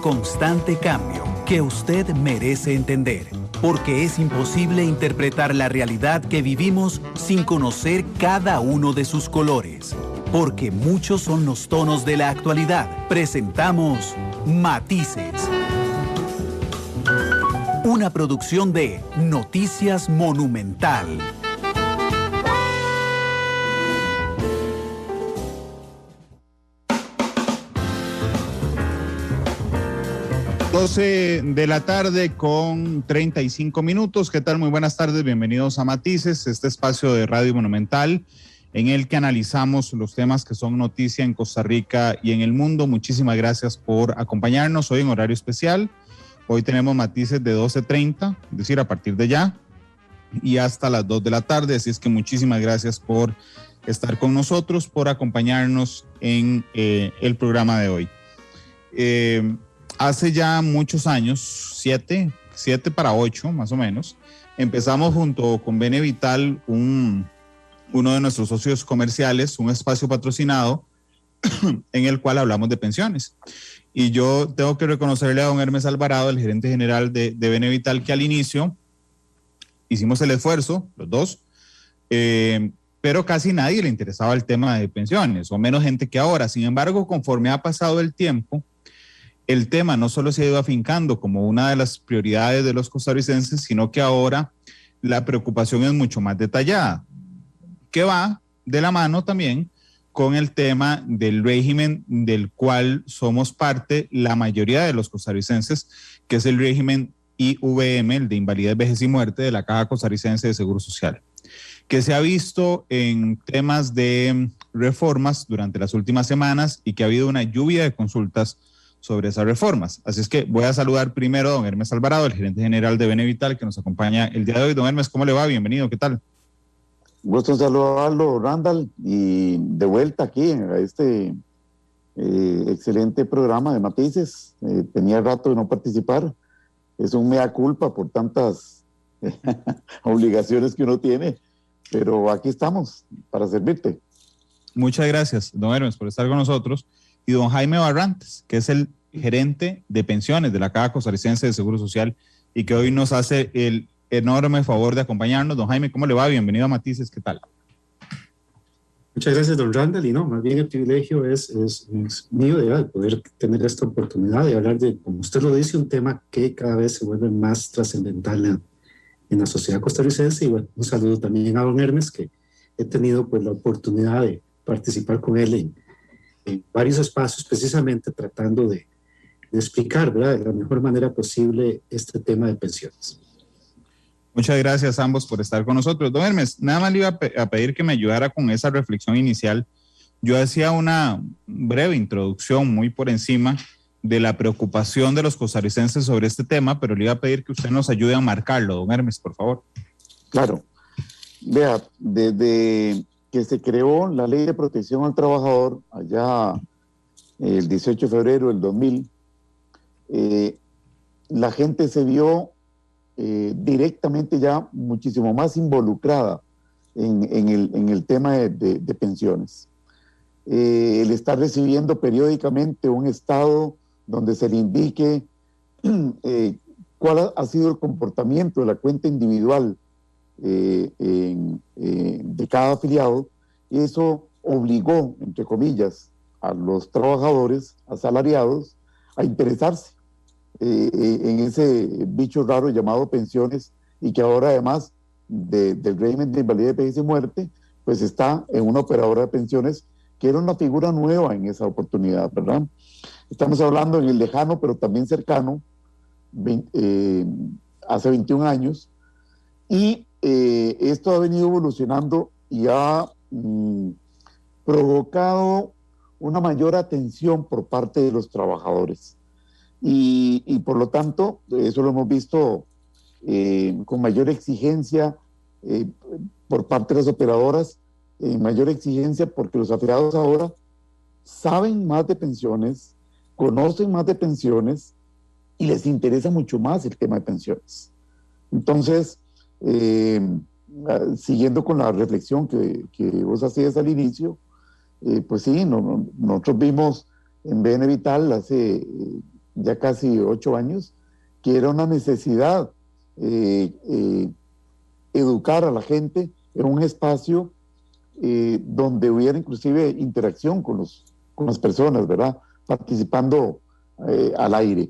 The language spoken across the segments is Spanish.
constante cambio que usted merece entender, porque es imposible interpretar la realidad que vivimos sin conocer cada uno de sus colores. Porque muchos son los tonos de la actualidad. Presentamos Matices. Una producción de Noticias Monumental. De la tarde con 35 minutos. ¿Qué tal? Muy buenas tardes. Bienvenidos a Matices, este espacio de Radio Monumental en el que analizamos los temas que son noticia en Costa Rica y en el mundo. Muchísimas gracias por acompañarnos hoy en horario especial. Hoy tenemos Matices de 12:30, es decir, a partir de ya, y hasta las 2 de la tarde. Así es que muchísimas gracias por estar con nosotros, por acompañarnos en el programa de hoy. Hace ya muchos años, 7 para 8 más o menos, empezamos junto con Benevital, uno de nuestros socios comerciales, un espacio patrocinado en el cual hablamos de pensiones. Y yo tengo que reconocerle a don Hermes Alvarado, el gerente general de Benevital, que al inicio hicimos el esfuerzo, los dos, pero casi nadie le interesaba el tema de pensiones, o menos gente que ahora. Sin embargo, conforme ha pasado el tiempo, el tema no solo se ha ido afincando como una de las prioridades de los costarricenses, sino que ahora la preocupación es mucho más detallada, que va de la mano también con el tema del régimen del cual somos parte la mayoría de los costarricenses, que es el régimen IVM, el de invalidez, vejez y muerte de la Caja Costarricense de Seguro Social, que se ha visto en temas de reformas durante las últimas semanas y que ha habido una lluvia de consultas sobre esas reformas. Así es que voy a saludar primero a don Hermes Alvarado, el gerente general de Benevital, que nos acompaña el día de hoy. Don Hermes, ¿cómo le va? Bienvenido, ¿qué tal? Gusto en saludarlo, Randall, y de vuelta aquí a este excelente programa de Matices. Tenía rato de no participar. Es un mea culpa por tantas obligaciones que uno tiene, pero aquí estamos para servirte. Muchas gracias, don Hermes, por estar con nosotros. Y don Jaime Barrantes, que es el gerente de pensiones de la Caja Costarricense de Seguro Social y que hoy nos hace el enorme favor de acompañarnos. Don Jaime, ¿cómo le va? Bienvenido a Matices, ¿qué tal? Muchas gracias, don Randall, y no, más bien el privilegio es mío de poder tener esta oportunidad de hablar de, como usted lo dice, un tema que cada vez se vuelve más trascendental en la sociedad costarricense. Y bueno, un saludo también a don Hermes, que he tenido pues la oportunidad de participar con él en varios espacios, precisamente tratando de explicar, ¿verdad?, de la mejor manera posible este tema de pensiones. Muchas gracias a ambos por estar con nosotros. Don Hermes, nada más le iba a pedir que me ayudara con esa reflexión inicial. Yo hacía una breve introducción muy por encima de la preocupación de los costarricenses sobre este tema, pero le iba a pedir que usted nos ayude a marcarlo, don Hermes, por favor. Claro. Vea, desde que se creó la Ley de Protección al Trabajador, allá el 18 de febrero del 2000, la gente se vio directamente ya muchísimo más involucrada en el tema de pensiones. El estar recibiendo periódicamente un estado donde se le indique cuál ha sido el comportamiento de la cuenta individual de cada afiliado, y eso obligó, entre comillas, a los trabajadores asalariados a interesarse en ese bicho raro llamado pensiones, y que ahora, además del régimen de invalidez, vejez y muerte, pues está en una operadora de pensiones que era una figura nueva en esa oportunidad, ¿verdad? Estamos hablando en el lejano, pero también cercano, hace 21 años, y esto ha venido evolucionando y ha provocado una mayor atención por parte de los trabajadores. Y por lo tanto, eso lo hemos visto con mayor exigencia por parte de las operadoras, mayor exigencia porque los afiliados ahora saben más de pensiones, conocen más de pensiones y les interesa mucho más el tema de pensiones. Entonces, siguiendo con la reflexión que vos hacías al inicio, pues sí, nosotros vimos en Benevital hace ya casi 8 años, que era una necesidad educar a la gente en un espacio donde hubiera inclusive interacción con las personas, ¿verdad? Participando al aire.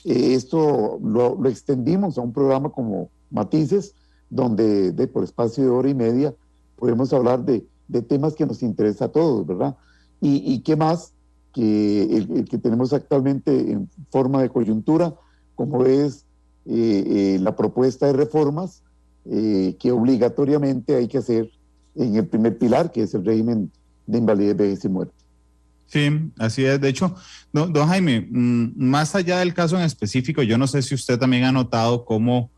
Esto lo extendimos a un programa como Matices, donde por espacio de hora y media podemos hablar de temas que nos interesa a todos, ¿verdad? Y qué más que el que tenemos actualmente en forma de coyuntura, como es la propuesta de reformas que obligatoriamente hay que hacer en el primer pilar, que es el régimen de invalidez, vejez y muerte. Sí, así es. De hecho, don Jaime, más allá del caso en específico, yo no sé si usted también ha notado cómo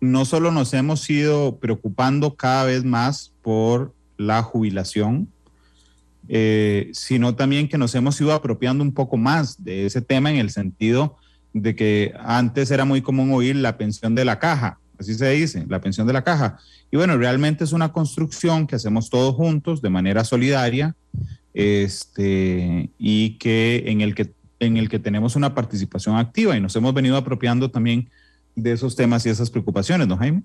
no solo nos hemos ido preocupando cada vez más por la jubilación, sino también que nos hemos ido apropiando un poco más de ese tema, en el sentido de que antes era muy común oír la pensión de la caja, así se dice, la pensión de la caja. Y bueno, realmente es una construcción que hacemos todos juntos de manera solidaria, y que en el que tenemos una participación activa, y nos hemos venido apropiando también de esos temas y esas preocupaciones, ¿no, Jaime?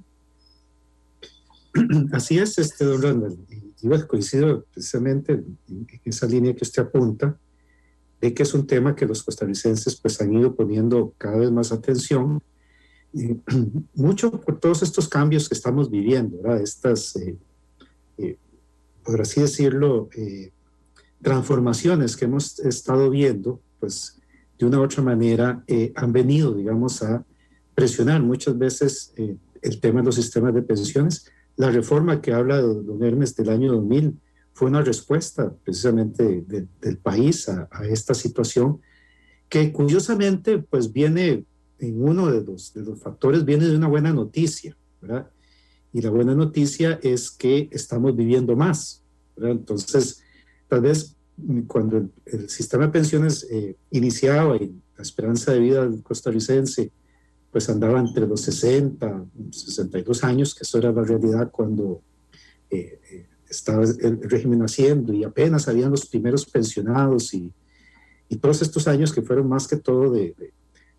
Así es, don Randall. Y bueno, coincido precisamente en esa línea que usted apunta, de que es un tema que los costarricenses pues han ido poniendo cada vez más atención, mucho por todos estos cambios que estamos viviendo, ¿verdad? Estas, por así decirlo, transformaciones que hemos estado viendo, pues de una u otra manera han venido, digamos, a presionar muchas veces el tema de los sistemas de pensiones. La reforma que habla de don Hermes del año 2000 fue una respuesta precisamente del país a esta situación, que curiosamente pues viene en uno de los factores, viene de una buena noticia, ¿verdad? Y la buena noticia es que estamos viviendo más, ¿verdad? Entonces, tal vez cuando el sistema de pensiones iniciaba y la esperanza de vida del costarricense pues andaba entre los 60, 62 años, que eso era la realidad cuando estaba el régimen haciendo, y apenas habían los primeros pensionados y todos estos años que fueron más que todo de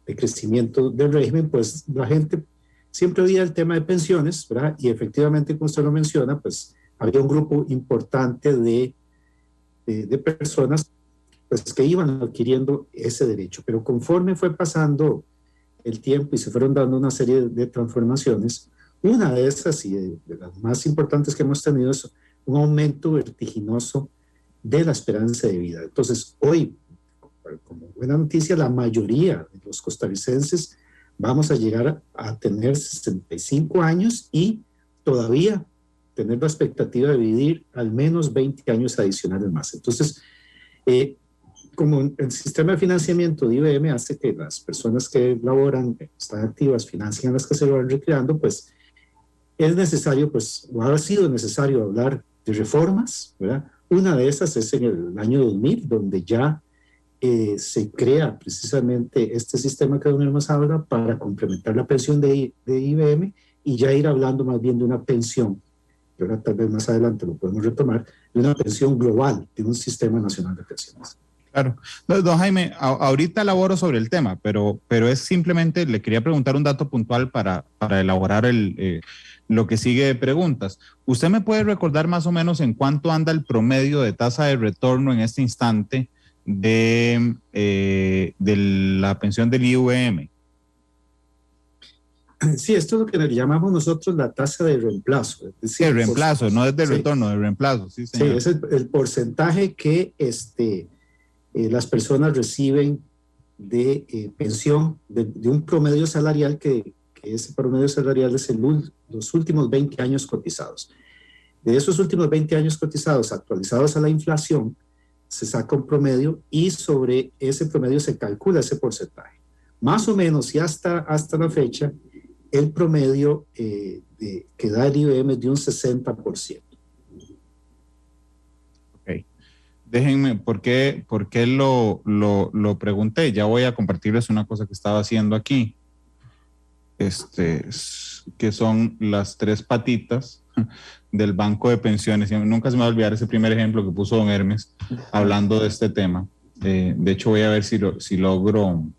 crecimiento del régimen, pues la gente siempre oía el tema de pensiones, ¿verdad? Y efectivamente, como usted lo menciona, pues había un grupo importante de personas pues, que iban adquiriendo ese derecho. Pero conforme fue pasando el tiempo y se fueron dando una serie de transformaciones, una de esas y de las más importantes que hemos tenido es un aumento vertiginoso de la esperanza de vida. Entonces, hoy, como buena noticia, la mayoría de los costarricenses vamos a llegar a tener 65 años y todavía tener la expectativa de vivir al menos 20 años adicionales más. Entonces, como el sistema de financiamiento de IBM hace que las personas que laboran, están activas, financian las que se van retirando, pues es necesario, pues, o ha sido necesario hablar de reformas, ¿verdad? Una de esas es en el año 2000, donde ya se crea precisamente este sistema que don Hermes habla para complementar la pensión de IBM y ya ir hablando más bien de una pensión, que ahora tal vez más adelante lo podemos retomar, de una pensión global, de un sistema nacional de pensiones. Claro. Don Jaime, ahorita elaboro sobre el tema, pero es simplemente, le quería preguntar un dato puntual para elaborar lo que sigue de preguntas. ¿Usted me puede recordar más o menos en cuánto anda el promedio de tasa de retorno en este instante de la pensión del IVM? Sí, esto es lo que le llamamos nosotros la tasa de reemplazo. Es decir, el reemplazo, no es de retorno, de reemplazo. Sí, señor. Sí, es el porcentaje que las personas reciben de pensión de un promedio salarial que ese promedio salarial es los últimos 20 años cotizados. De esos últimos 20 años cotizados actualizados a la inflación, se saca un promedio y sobre ese promedio se calcula ese porcentaje. Más o menos, y hasta la fecha, el promedio que da el IBM es de un 60%. Ok. Déjenme, ¿por qué lo pregunté? Ya voy a compartirles una cosa que estaba haciendo aquí. Que son las 3 patitas del banco de pensiones. Nunca se me va a olvidar ese primer ejemplo que puso don Hermes hablando de este tema. De hecho, voy a ver si logro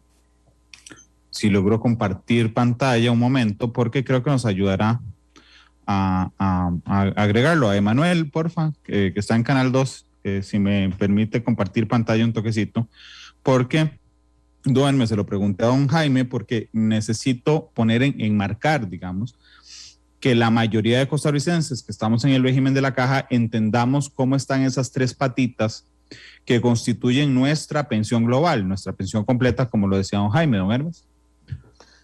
compartir pantalla un momento, porque creo que nos ayudará a agregarlo. A Emanuel, porfa, que está en Canal 2, si me permite compartir pantalla un toquecito, porque duerme, se lo pregunté a don Jaime, porque necesito poner enmarcar, digamos, que la mayoría de costarricenses que estamos en el régimen de la caja entendamos cómo están esas tres patitas que constituyen nuestra pensión global, nuestra pensión completa, como lo decía don Jaime, don Hermes.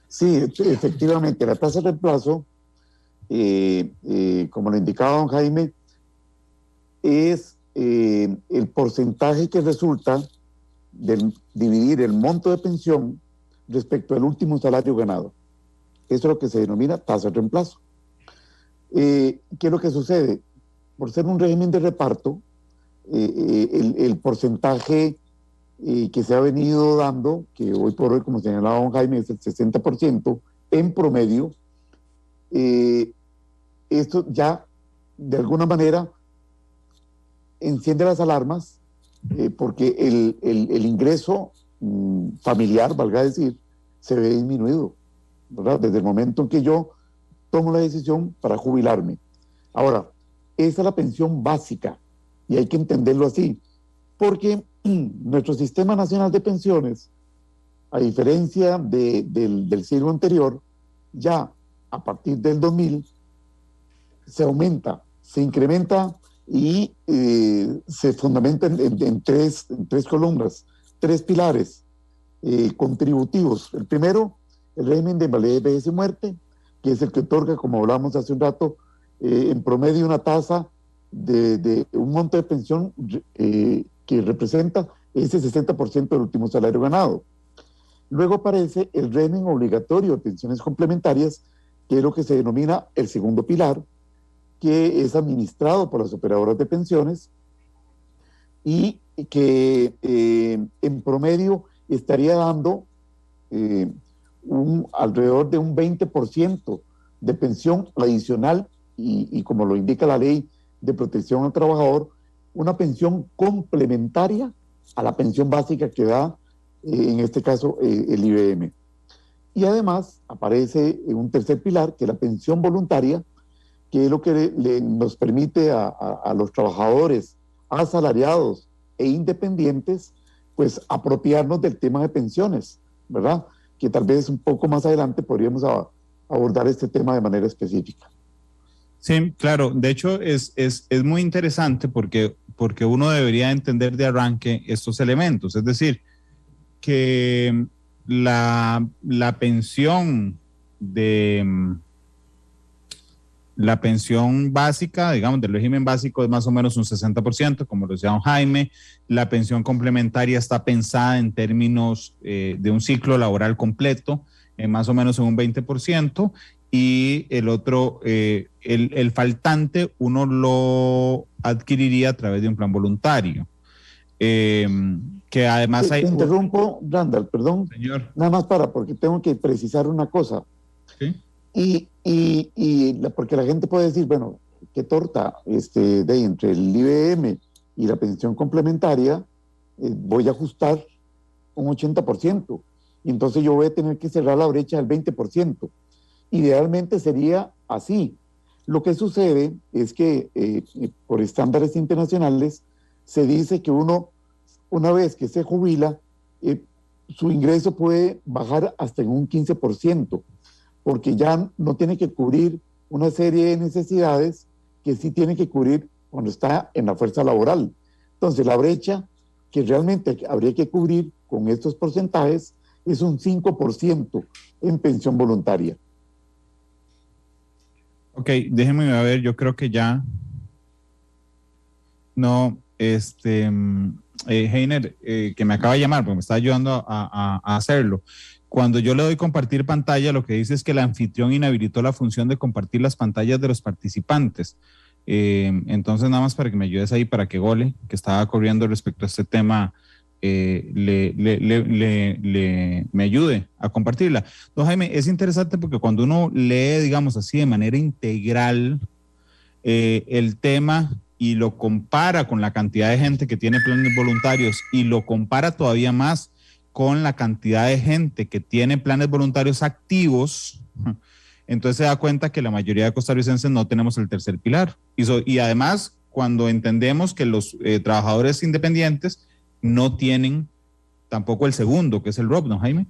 Sí, efectivamente, la tasa de reemplazo, como lo indicaba don Jaime, es el porcentaje que resulta de dividir el monto de pensión respecto al último salario ganado. Eso es lo que se denomina tasa de reemplazo. ¿Qué es lo que sucede? Por ser un régimen de reparto, el porcentaje que se ha venido dando, que hoy por hoy, como señalaba don Jaime, es el 60% en promedio, esto ya de alguna manera enciende las alarmas, porque el ingreso familiar, valga decir, se ve disminuido, ¿verdad? Desde el momento en que yo tomo la decisión para jubilarme. Ahora, esa es la pensión básica, y hay que entenderlo así, porque nuestro Sistema Nacional de Pensiones, a diferencia del siglo anterior, ya a partir del 2000, se aumenta, se incrementa y se fundamenta en tres columnas, tres pilares contributivos. El primero, el régimen de invalidez, vejez y muerte, que es el que otorga, como hablamos hace un rato, en promedio una tasa de un monto de pensión que representa ese 60% del último salario ganado. Luego aparece el régimen obligatorio de pensiones complementarias, que es lo que se denomina el segundo pilar, que es administrado por las operadoras de pensiones y que en promedio estaría dando alrededor de un 20% de pensión adicional y como lo indica la ley de protección al trabajador, una pensión complementaria a la pensión básica que da, en este caso, el IBM. Y además aparece un tercer pilar, que es la pensión voluntaria, que es lo que nos permite a los trabajadores asalariados e independientes, pues apropiarnos del tema de pensiones, ¿verdad? Que tal vez un poco más adelante podríamos abordar este tema de manera específica. Sí, claro. De hecho, es muy interesante porque uno debería entender de arranque estos elementos. Es decir, que la pensión la pensión básica, digamos, del régimen básico es más o menos un 60%, como lo decía don Jaime. La pensión complementaria está pensada en términos de un ciclo laboral completo, más o menos en un 20%, y el otro, el faltante, uno lo adquiriría a través de un plan voluntario. Que además te interrumpo, Randall, perdón. Señor. Nada más porque tengo que precisar una cosa. ¿Sí? Porque la gente puede decir, bueno, qué torta, entre el IBM y la pensión complementaria, voy a ajustar un 80%, y entonces yo voy a tener que cerrar la brecha del 20%. Idealmente sería así. Lo que sucede es que por estándares internacionales se dice que uno, una vez que se jubila, su ingreso puede bajar hasta en un 15%, porque ya no tiene que cubrir una serie de necesidades que sí tiene que cubrir cuando está en la fuerza laboral. Entonces, la brecha que realmente habría que cubrir con estos porcentajes es un 5% en pensión voluntaria. Ok, déjenme ver, yo creo que ya no, Heiner, que me acaba de llamar porque me está ayudando a hacerlo. Cuando yo le doy compartir pantalla, lo que dice es que el anfitrión inhabilitó la función de compartir las pantallas de los participantes. Entonces, nada más para que me ayudes ahí, para que Gole, que estaba corriendo respecto a este tema, me ayude a compartirla. Don Jaime, es interesante porque cuando uno lee, digamos así, de manera integral el tema y lo compara con la cantidad de gente que tiene planes voluntarios y lo compara todavía más con la cantidad de gente que tiene planes voluntarios activos, entonces se da cuenta que la mayoría de costarricenses no tenemos el tercer pilar. Y además, cuando entendemos que los trabajadores independientes no tienen tampoco el segundo, que es el ROP, ¿no, Jaime?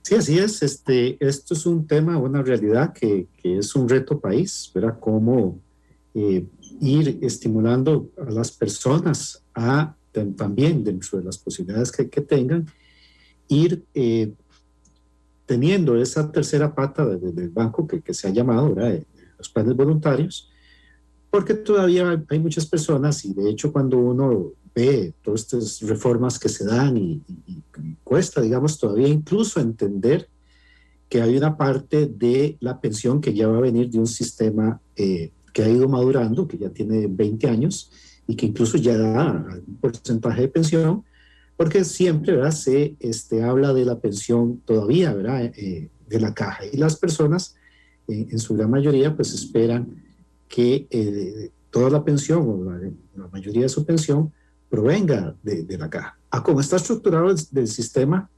Sí, así es. Esto es un tema, una realidad que es un reto país, ¿verdad? Cómo ir estimulando a las personas a también, dentro de las posibilidades que tengan, ir teniendo esa tercera pata del banco que se ha llamado, ¿verdad? Los planes voluntarios, porque todavía hay muchas personas, y de hecho cuando uno ve todas estas reformas que se dan y cuesta, digamos, todavía incluso entender que hay una parte de la pensión que ya va a venir de un sistema que ha ido madurando, que ya tiene 20 años y que incluso ya da un porcentaje de pensión, porque siempre, ¿verdad? Se habla de la pensión todavía, ¿verdad? De la caja, y las personas en su gran mayoría pues esperan que toda la pensión o la mayoría de su pensión provenga de la caja. Como está estructurado el sistema,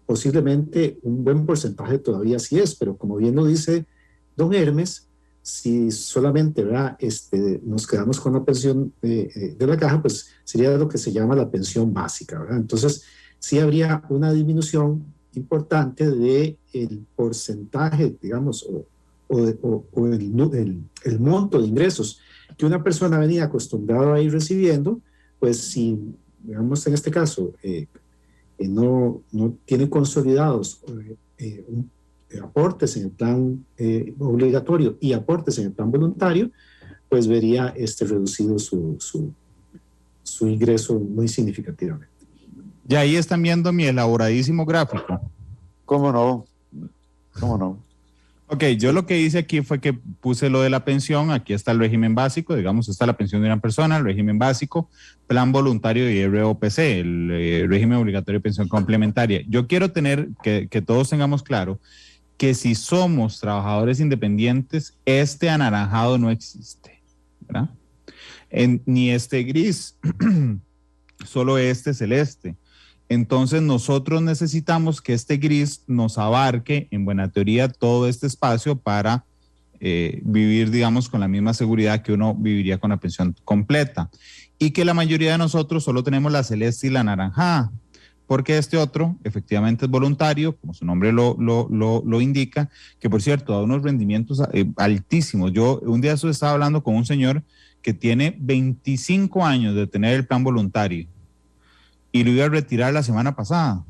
posiblemente un buen porcentaje todavía sí es, pero como bien lo dice don Hermes, si solamente, ¿verdad? Nos quedamos con la pensión de la caja, pues sería lo que se llama la pensión básica, ¿verdad? Entonces sí habría una disminución importante del porcentaje, digamos, o el monto de ingresos que una persona venía acostumbrada a ir recibiendo, pues si, digamos, en este caso, no tiene consolidados aportes en el plan obligatorio y aportes en el plan voluntario, pues vería reducido su ingreso muy significativamente. Y ahí están viendo mi elaboradísimo gráfico. ¿Cómo no? ¿Cómo no? Ok, yo lo que hice aquí fue que puse lo de la pensión. Aquí está el régimen básico, digamos, está la pensión de una persona, el régimen básico, plan voluntario y ROPC, el régimen obligatorio de pensión complementaria. Yo quiero tener que todos tengamos claro que si somos trabajadores independientes, este anaranjado no existe, ¿verdad? Ni este gris, solo este celeste. Entonces nosotros necesitamos que este gris nos abarque, en buena teoría, todo este espacio para vivir, digamos, con la misma seguridad que uno viviría con la pensión completa. Y que la mayoría de nosotros solo tenemos la celeste y la naranjada, porque este otro efectivamente es voluntario, como su nombre lo indica, que por cierto da unos rendimientos altísimos. Yo un día estaba hablando con un señor que tiene 25 años de tener el plan voluntario y lo iba a retirar la semana pasada.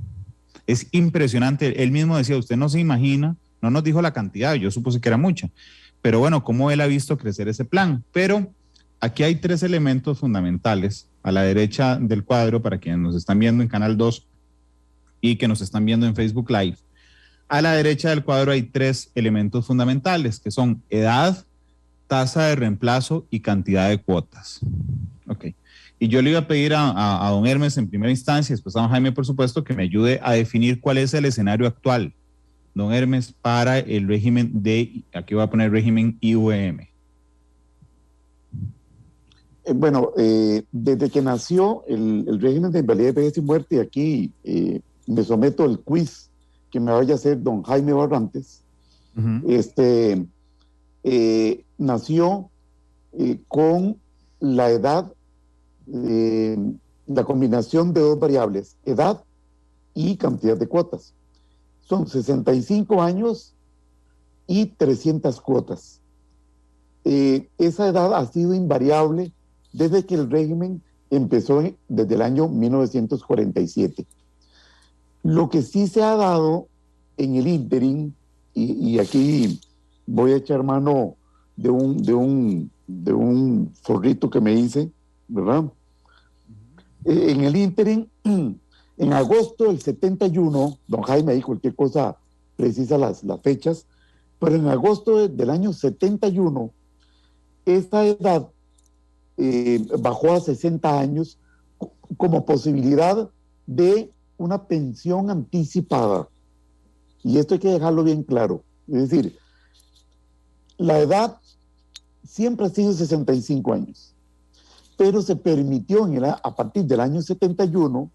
Es impresionante. Él mismo decía, usted no se imagina, no nos dijo la cantidad, yo supuse que era mucha, pero bueno, cómo él ha visto crecer ese plan. Pero aquí hay tres elementos fundamentales a la derecha del cuadro para quienes nos están viendo en Canal 2 y que nos están viendo en Facebook Live. A la derecha del cuadro hay tres elementos fundamentales, que son edad, tasa de reemplazo y cantidad de cuotas. Ok. Y yo le iba a pedir a don Hermes en primera instancia, después a don Jaime, por supuesto, que me ayude a definir cuál es el escenario actual, don Hermes, para el régimen de, aquí voy a poner régimen IVM. Bueno, desde que nació el régimen de invalidez, vejez y muerte, y aquí me someto al quiz que me vaya a hacer don Jaime Barrantes, nació con la edad, la combinación de dos variables, edad y cantidad de cuotas. Son 65 años y 300 cuotas. Esa edad ha sido invariable desde que el régimen empezó desde el año 1947. Lo que sí se ha dado en el ínterin, y aquí voy a echar mano de un forrito que me hice, ¿verdad? En el ínterin, en agosto del 71, don Jaime dijo cualquier cosa precisa las fechas, pero en agosto del año 71, esta edad bajó a 60 años como posibilidad de una pensión anticipada. Y esto hay que dejarlo bien claro. Es decir, la edad siempre ha sido 65 años, pero se permitió a partir del año 71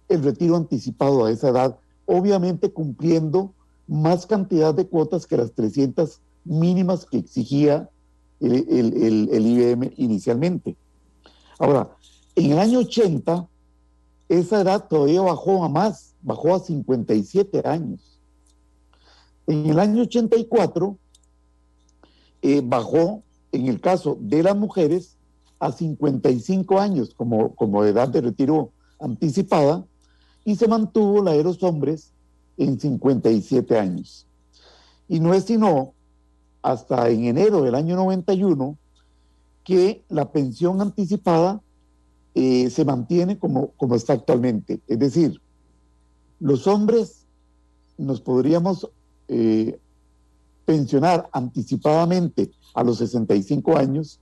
el retiro anticipado a esa edad, obviamente cumpliendo más cantidad de cuotas que las 300 mínimas que exigía el IBM inicialmente. Ahora, en el año 80, esa edad todavía bajó a más, bajó a 57 años. En el año 84, bajó, en el caso de las mujeres, a 55 años como edad de retiro anticipada, y se mantuvo la de los hombres en 57 años. Y no es sino hasta en enero del año 91 que la pensión anticipada se mantiene como está actualmente. Es decir, los hombres nos podríamos pensionar anticipadamente a los 65 años,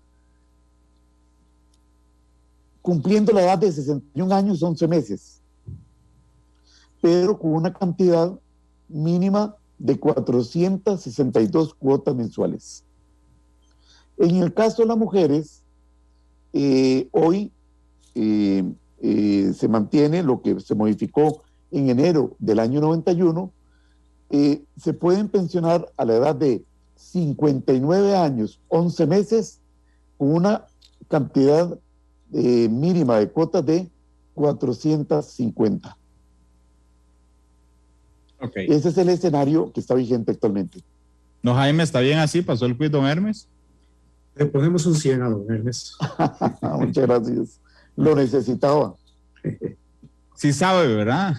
cumpliendo la edad de 61 años 11 meses, pero con una cantidad mínima de 462 cuotas mensuales. En el caso de las mujeres, hoy se mantiene lo que se modificó en enero del año 91, se pueden pensionar a la edad de 59 años, 11 meses, con una cantidad mínima de cuotas de 450. Okay. Ese es el escenario que está vigente actualmente. No, Jaime, ¿está bien así? ¿Pasó el quiz, don Hermes? Le ponemos un 100 a don Hermes. Muchas gracias. Lo necesitaba. Sí sabe, ¿verdad?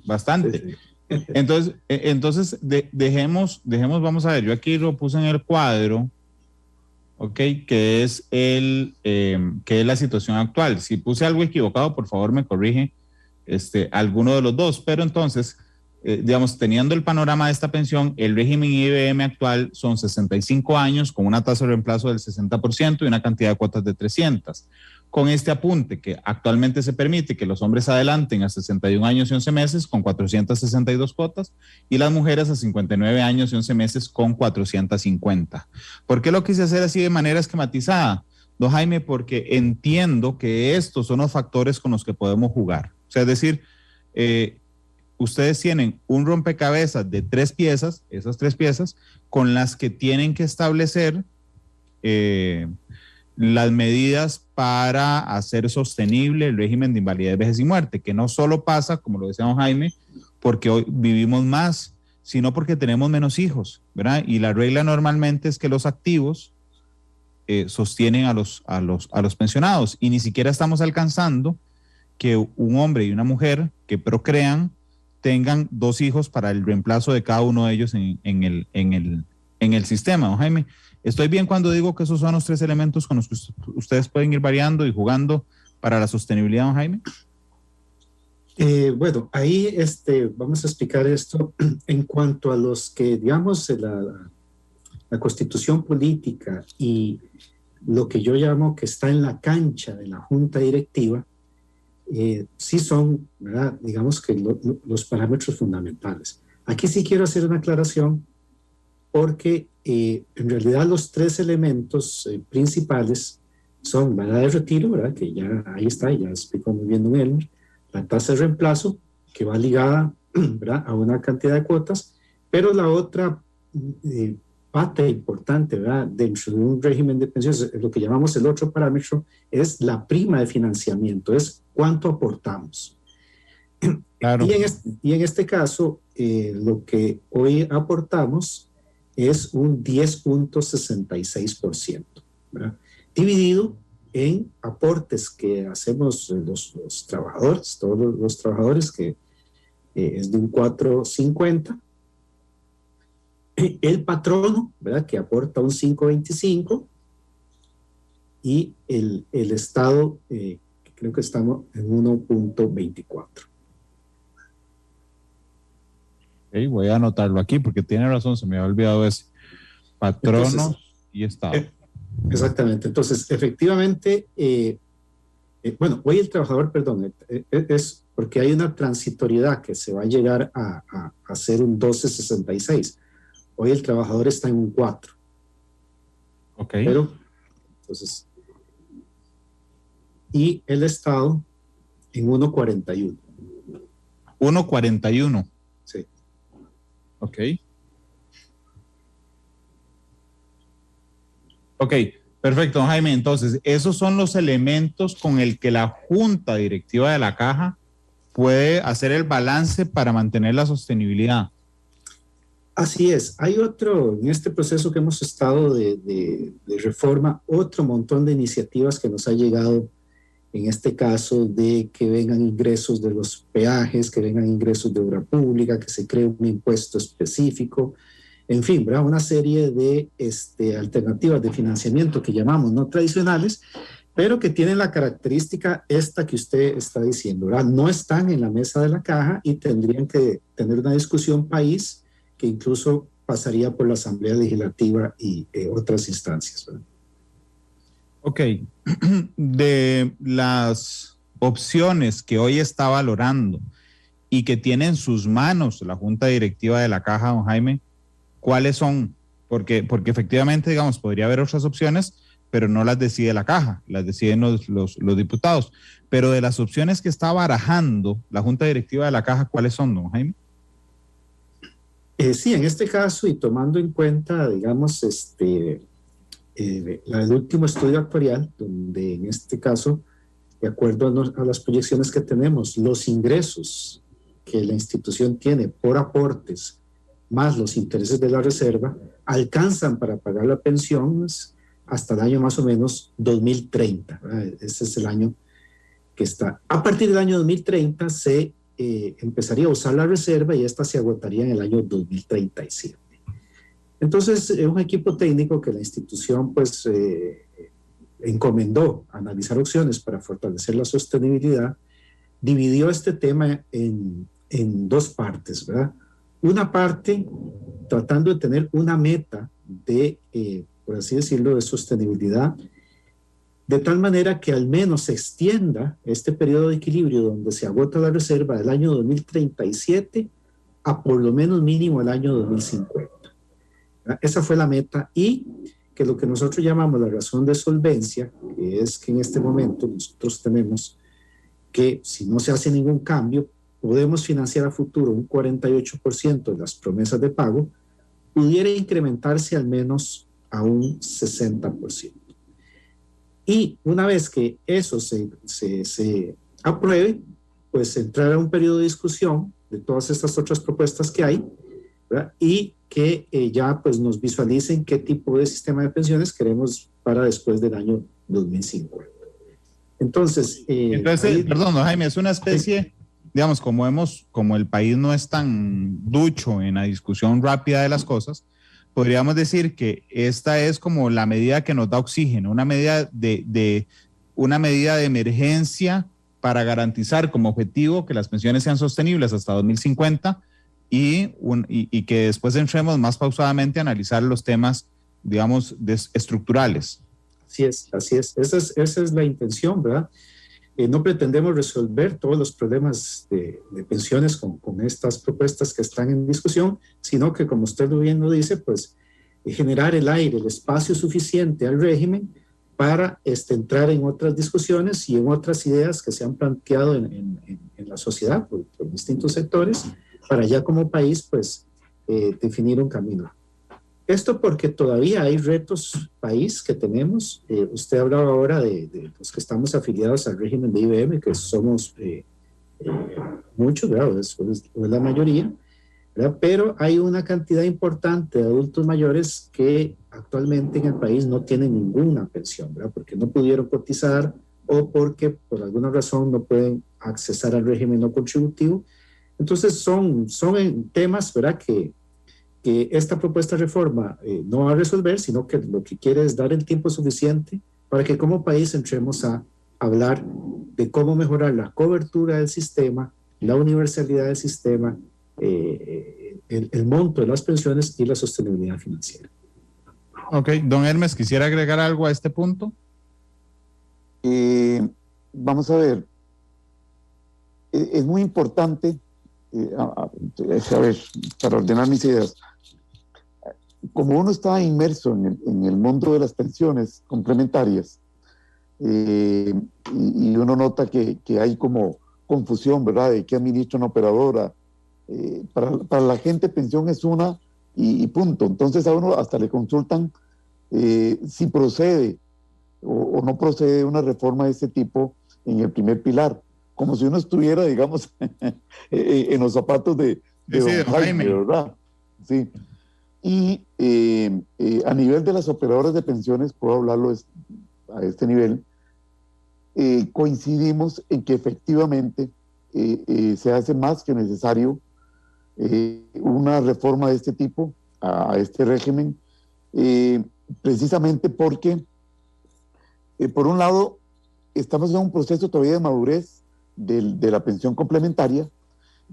Bastante. Sí. Entonces dejemos, vamos a ver, yo aquí lo puse en el cuadro, ¿ok? Que es la situación actual. Si puse algo equivocado, por favor me corrige alguno de los dos, pero entonces, digamos, teniendo el panorama de esta pensión, el régimen IBM actual son 65 años con una tasa de reemplazo del 60% y una cantidad de cuotas de 300. Con este apunte que actualmente se permite que los hombres adelanten a 61 años y 11 meses con 462 cuotas y las mujeres a 59 años y 11 meses con 450. ¿Por qué lo quise hacer así de manera esquematizada, don Jaime? Porque entiendo que estos son los factores con los que podemos jugar. O sea, es decir, ustedes tienen un rompecabezas de 3 piezas, esas 3 piezas, con las que tienen que establecer las medidas para hacer sostenible el régimen de invalidez, vejez y muerte, que no solo pasa, como lo decía don Jaime, porque hoy vivimos más, sino porque tenemos menos hijos, ¿verdad? Y la regla normalmente es que los activos sostienen a los pensionados, y ni siquiera estamos alcanzando que un hombre y una mujer que procrean tengan 2 hijos para el reemplazo de cada uno de ellos en el sistema, don Jaime. ¿Estoy bien cuando digo que esos son los 3 elementos con los que ustedes pueden ir variando y jugando para la sostenibilidad, don Jaime? Bueno, ahí vamos a explicar esto en cuanto a los que, digamos, la constitución política y lo que yo llamo que está en la cancha de la junta directiva, sí son, ¿verdad?, digamos que los parámetros fundamentales. Aquí sí quiero hacer una aclaración porque en realidad los 3 elementos principales son la edad de retiro, ¿verdad?, que ya ahí está, ya explicó muy bien don Elmer, la tasa de reemplazo, que va ligada, ¿verdad?, a una cantidad de cuotas, pero la otra pata importante, ¿verdad?, dentro de un régimen de pensiones, lo que llamamos el otro parámetro, es la prima de financiamiento, es cuánto aportamos. Claro. Y en este caso, lo que hoy aportamos es un 10.66%, ¿verdad?, dividido en aportes que hacemos los trabajadores, todos los trabajadores, que es de un 4.50%, el patrono, ¿verdad?, que aporta un 5.25%, y el Estado, creo que estamos en 1.24%. Okay, voy a anotarlo aquí porque tiene razón, se me había olvidado ese. Patronos. Entonces, y Estado. Exactamente. Entonces, efectivamente, bueno, hoy el trabajador, perdón, es porque hay una transitoriedad que se va a llegar a hacer un 12.66. Hoy el trabajador está en un 4. Ok. Pero, entonces, y el Estado en 1.41. 1.41. Sí. Ok. Ok, perfecto, Jaime. Entonces, esos son los elementos con el que la Junta Directiva de la Caja puede hacer el balance para mantener la sostenibilidad. Así es. Hay otro, en este proceso que hemos estado de reforma, otro montón de iniciativas que nos ha llegado, en este caso de que vengan ingresos de los peajes, que vengan ingresos de obra pública, que se cree un impuesto específico, en fin, ¿verdad? Una serie de alternativas de financiamiento que llamamos no tradicionales, pero que tienen la característica esta que usted está diciendo, ¿verdad? No están en la mesa de la caja y tendrían que tener una discusión país que incluso pasaría por la Asamblea Legislativa y otras instancias, ¿verdad? Ok, de las opciones que hoy está valorando y que tiene en sus manos la Junta Directiva de la Caja, don Jaime, ¿cuáles son? Porque efectivamente, digamos, podría haber otras opciones, pero no las decide la Caja, las deciden los diputados. Pero de las opciones que está barajando la Junta Directiva de la Caja, ¿cuáles son, don Jaime? Sí, en este caso y tomando en cuenta, digamos, el último estudio actuarial, donde en este caso, de acuerdo a las proyecciones que tenemos, los ingresos que la institución tiene por aportes más los intereses de la reserva alcanzan para pagar la pensión hasta el año más o menos 2030. ¿verdad? Ese es el año que está. A partir del año 2030 se empezaría a usar la reserva y esta se agotaría en el año 2037. Entonces, un equipo técnico que la institución pues encomendó a analizar opciones para fortalecer la sostenibilidad, dividió este tema en dos partes, ¿verdad? Una parte tratando de tener una meta de, por así decirlo, de sostenibilidad, de tal manera que al menos se extienda este periodo de equilibrio donde se agota la reserva del año 2037 a por lo menos mínimo el año 2050. Esa fue la meta y que lo que nosotros llamamos la razón de solvencia, que es que en este momento nosotros tenemos que si no se hace ningún cambio, podemos financiar a futuro un 48% de las promesas de pago, pudiera incrementarse al menos a un 60%. Y una vez que eso se apruebe, pues entrar a un periodo de discusión de todas estas otras propuestas que hay, ¿verdad? Y que ya pues nos visualicen qué tipo de sistema de pensiones queremos para después del año 2050. Entonces, ahí, perdón, don Jaime, es una especie, digamos, como el país no es tan ducho en la discusión rápida de las cosas, podríamos decir que esta es como la medida que nos da oxígeno, una medida una medida de emergencia para garantizar como objetivo que las pensiones sean sostenibles hasta 2050 y que después entremos más pausadamente a analizar los temas, digamos, estructurales. Así es, así es. Esa es la intención, ¿verdad? No pretendemos resolver todos los problemas de pensiones con estas propuestas que están en discusión, sino que, como usted bien lo dice, pues generar el aire, el espacio suficiente al régimen para entrar en otras discusiones y en otras ideas que se han planteado en la sociedad por distintos sectores, para ya como país, pues, definir un camino. Esto porque todavía hay retos país que tenemos. Usted hablaba ahora de los que estamos afiliados al régimen de IBM, que somos muchos, ¿verdad? Es la mayoría, ¿verdad? Pero hay una cantidad importante de adultos mayores que actualmente en el país no tienen ninguna pensión, ¿verdad? Porque no pudieron cotizar o porque por alguna razón no pueden accesar al régimen no contributivo. Entonces son temas, ¿verdad?, que esta propuesta de reforma no va a resolver, sino que lo que quiere es dar el tiempo suficiente para que como país entremos a hablar de cómo mejorar la cobertura del sistema, la universalidad del sistema, el monto de las pensiones y la sostenibilidad financiera. Ok, don Hermes, ¿quisiera agregar algo a este punto? Vamos a ver, es muy importante, a ver, para ordenar mis ideas, como uno está inmerso en el mundo de las pensiones complementarias, y uno nota que hay como confusión, ¿verdad? De qué administra una operadora. Para la gente pensión es una y punto. Entonces a uno hasta le consultan si procede o no procede una reforma de este tipo en el primer pilar, como si uno estuviera, digamos, en los zapatos de don Jaime, ¿verdad? Sí. Y a nivel de las operadoras de pensiones, puedo hablarlo a este nivel, coincidimos en que efectivamente se hace más que necesario una reforma de este tipo a este régimen, precisamente porque, por un lado, estamos en un proceso todavía de madurez de la pensión complementaria,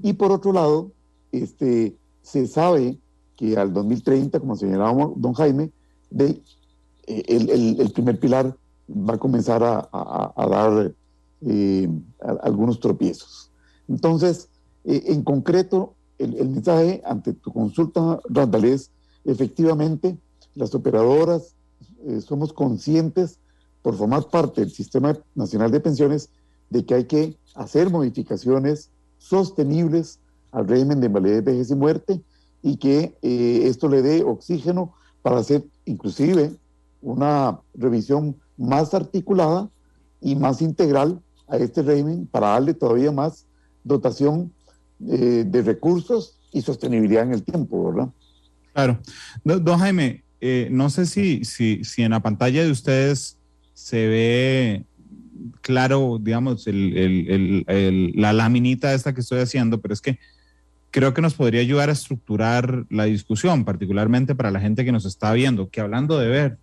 y por otro lado, se sabe que al 2030, como señalaba don Jaime, el primer pilar va a comenzar a dar algunos tropiezos. Entonces, en concreto, el mensaje ante tu consulta, Randall, es efectivamente las operadoras somos conscientes por formar parte del Sistema Nacional de Pensiones de que hay que hacer modificaciones sostenibles al régimen de invalidez, vejez y muerte, y que esto le dé oxígeno para hacer inclusive una revisión más articulada y más integral a este régimen para darle todavía más dotación de recursos y sostenibilidad en el tiempo, ¿verdad? Claro. Don Jaime, no sé si en la pantalla de ustedes se ve claro, digamos, la laminita esta que estoy haciendo, pero es que creo que nos podría ayudar a estructurar la discusión, particularmente para la gente que nos está viendo, que hablando de ver,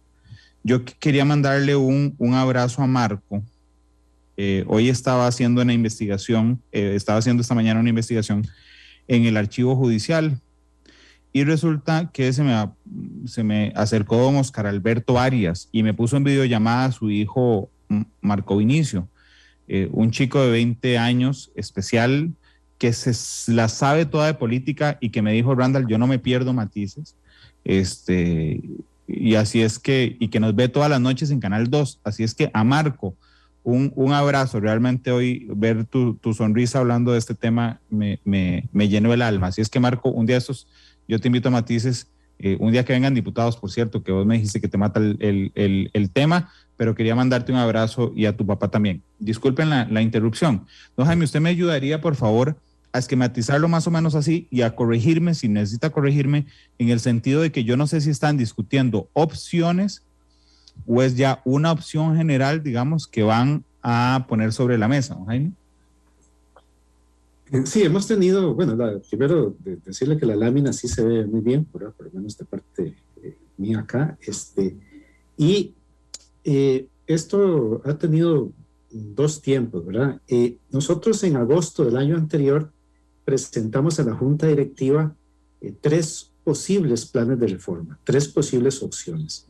yo quería mandarle un abrazo a Marco. Hoy estaba haciendo una investigación, estaba haciendo esta mañana una investigación en el archivo judicial y resulta que se me acercó don Oscar Alberto Arias y me puso en videollamada a su hijo Marco Vinicio, un chico de 20 años especial que se la sabe toda de política y que me dijo, Randall, yo no me pierdo matices, y así es y que nos ve todas las noches en Canal 2, así es que a Marco, un abrazo, realmente hoy ver tu sonrisa hablando de este tema me llenó el alma, así es que Marco, un día de estos, yo te invito a matices, un día que vengan diputados, por cierto, que vos me dijiste que te mata el tema, pero quería mandarte un abrazo y a tu papá también. Disculpen la interrupción. Don Jaime, ¿usted me ayudaría, por favor, a esquematizarlo más o menos así y a corregirme, si necesita corregirme, en el sentido de que yo no sé si están discutiendo opciones o es ya una opción general, digamos, que van a poner sobre la mesa, don Jaime? Sí, hemos tenido, bueno, primero decirle que la lámina sí se ve muy bien, por lo menos de parte mía acá, y esto ha tenido dos tiempos, ¿verdad? Nosotros en agosto del año anterior presentamos a la Junta Directiva 3 posibles planes de reforma, 3 posibles opciones.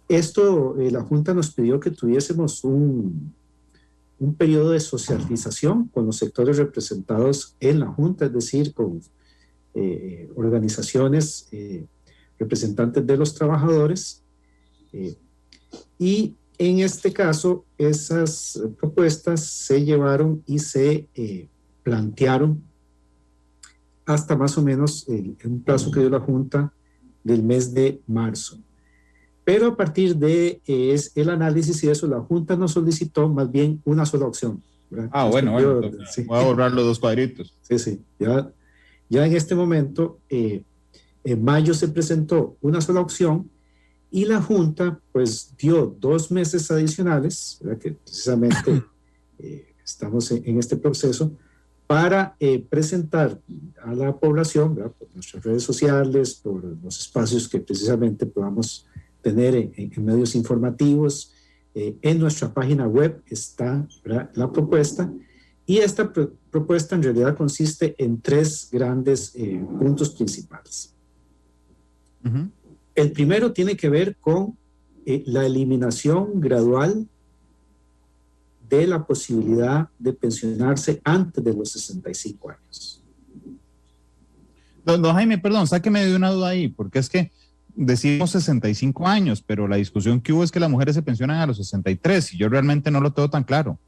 Esto, la Junta nos pidió que tuviésemos un periodo de socialización con los sectores representados en la Junta, es decir, con organizaciones representantes de los trabajadores, y en este caso esas propuestas se llevaron y se plantearon hasta más o menos un plazo que dio la Junta del mes de marzo. Pero a partir de el análisis y eso, la Junta nos solicitó más bien una sola opción, ¿verdad? Bueno, sí. Voy a borrar los 2 cuadritos. Sí. Ya en este momento, en mayo se presentó una sola opción y la Junta pues dio 2 meses adicionales, ¿verdad? Que precisamente estamos en este proceso, para presentar a la población, ¿verdad? Por nuestras redes sociales, por los espacios que precisamente podamos tener en medios informativos, en nuestra página web está, ¿verdad?, la propuesta, y esta propuesta en realidad consiste en 3 grandes puntos principales. Uh-huh. El primero tiene que ver con la eliminación gradual de la posibilidad de pensionarse antes de los 65 años. Don Jaime, perdón, sáqueme de una duda ahí, porque es que decimos 65 años, pero la discusión que hubo es que las mujeres se pensionan a los 63 y yo realmente no lo tengo tan claro.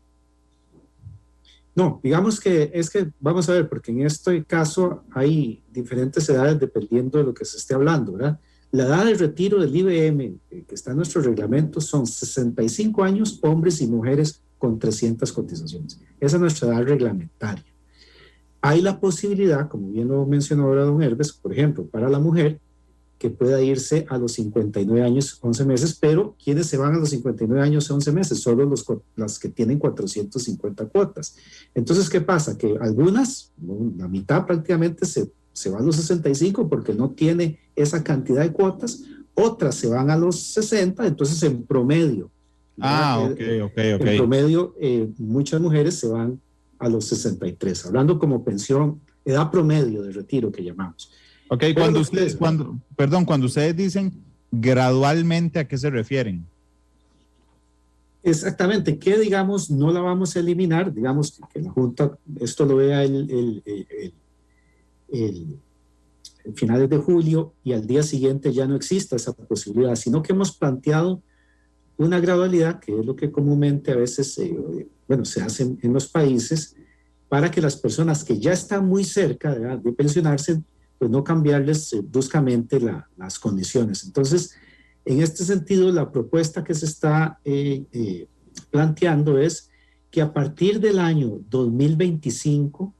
No, digamos que es que, vamos a ver, porque en este caso hay diferentes edades dependiendo de lo que se esté hablando, ¿verdad? La edad de retiro del IBM, que está en nuestro reglamento, son 65 años, hombres y mujeres con 300 cotizaciones. Esa es nuestra edad reglamentaria. Hay la posibilidad, como bien lo mencionó ahora don Herves, por ejemplo, para la mujer, que pueda irse a los 59 años, 11 meses, pero ¿quiénes se van a los 59 años, 11 meses? Solo las que tienen 450 cuotas. Entonces, ¿qué pasa? Que algunas, la mitad prácticamente se va a los 65 porque no tiene esa cantidad de cuotas, otras se van a los 60, entonces en promedio. En promedio, muchas mujeres se van a los 63, hablando como pensión, edad promedio de retiro que llamamos. Ok, cuando ustedes dicen gradualmente, ¿a qué se refieren? Exactamente, que digamos no la vamos a eliminar, digamos que la Junta esto lo vea el finales de julio y al día siguiente ya no exista esa posibilidad, sino que hemos planteado una gradualidad, que es lo que comúnmente a veces se hace en los países, para que las personas que ya están muy cerca de pensionarse, pues no cambiarles bruscamente las condiciones. Entonces, en este sentido, la propuesta que se está planteando es que a partir del año 2025,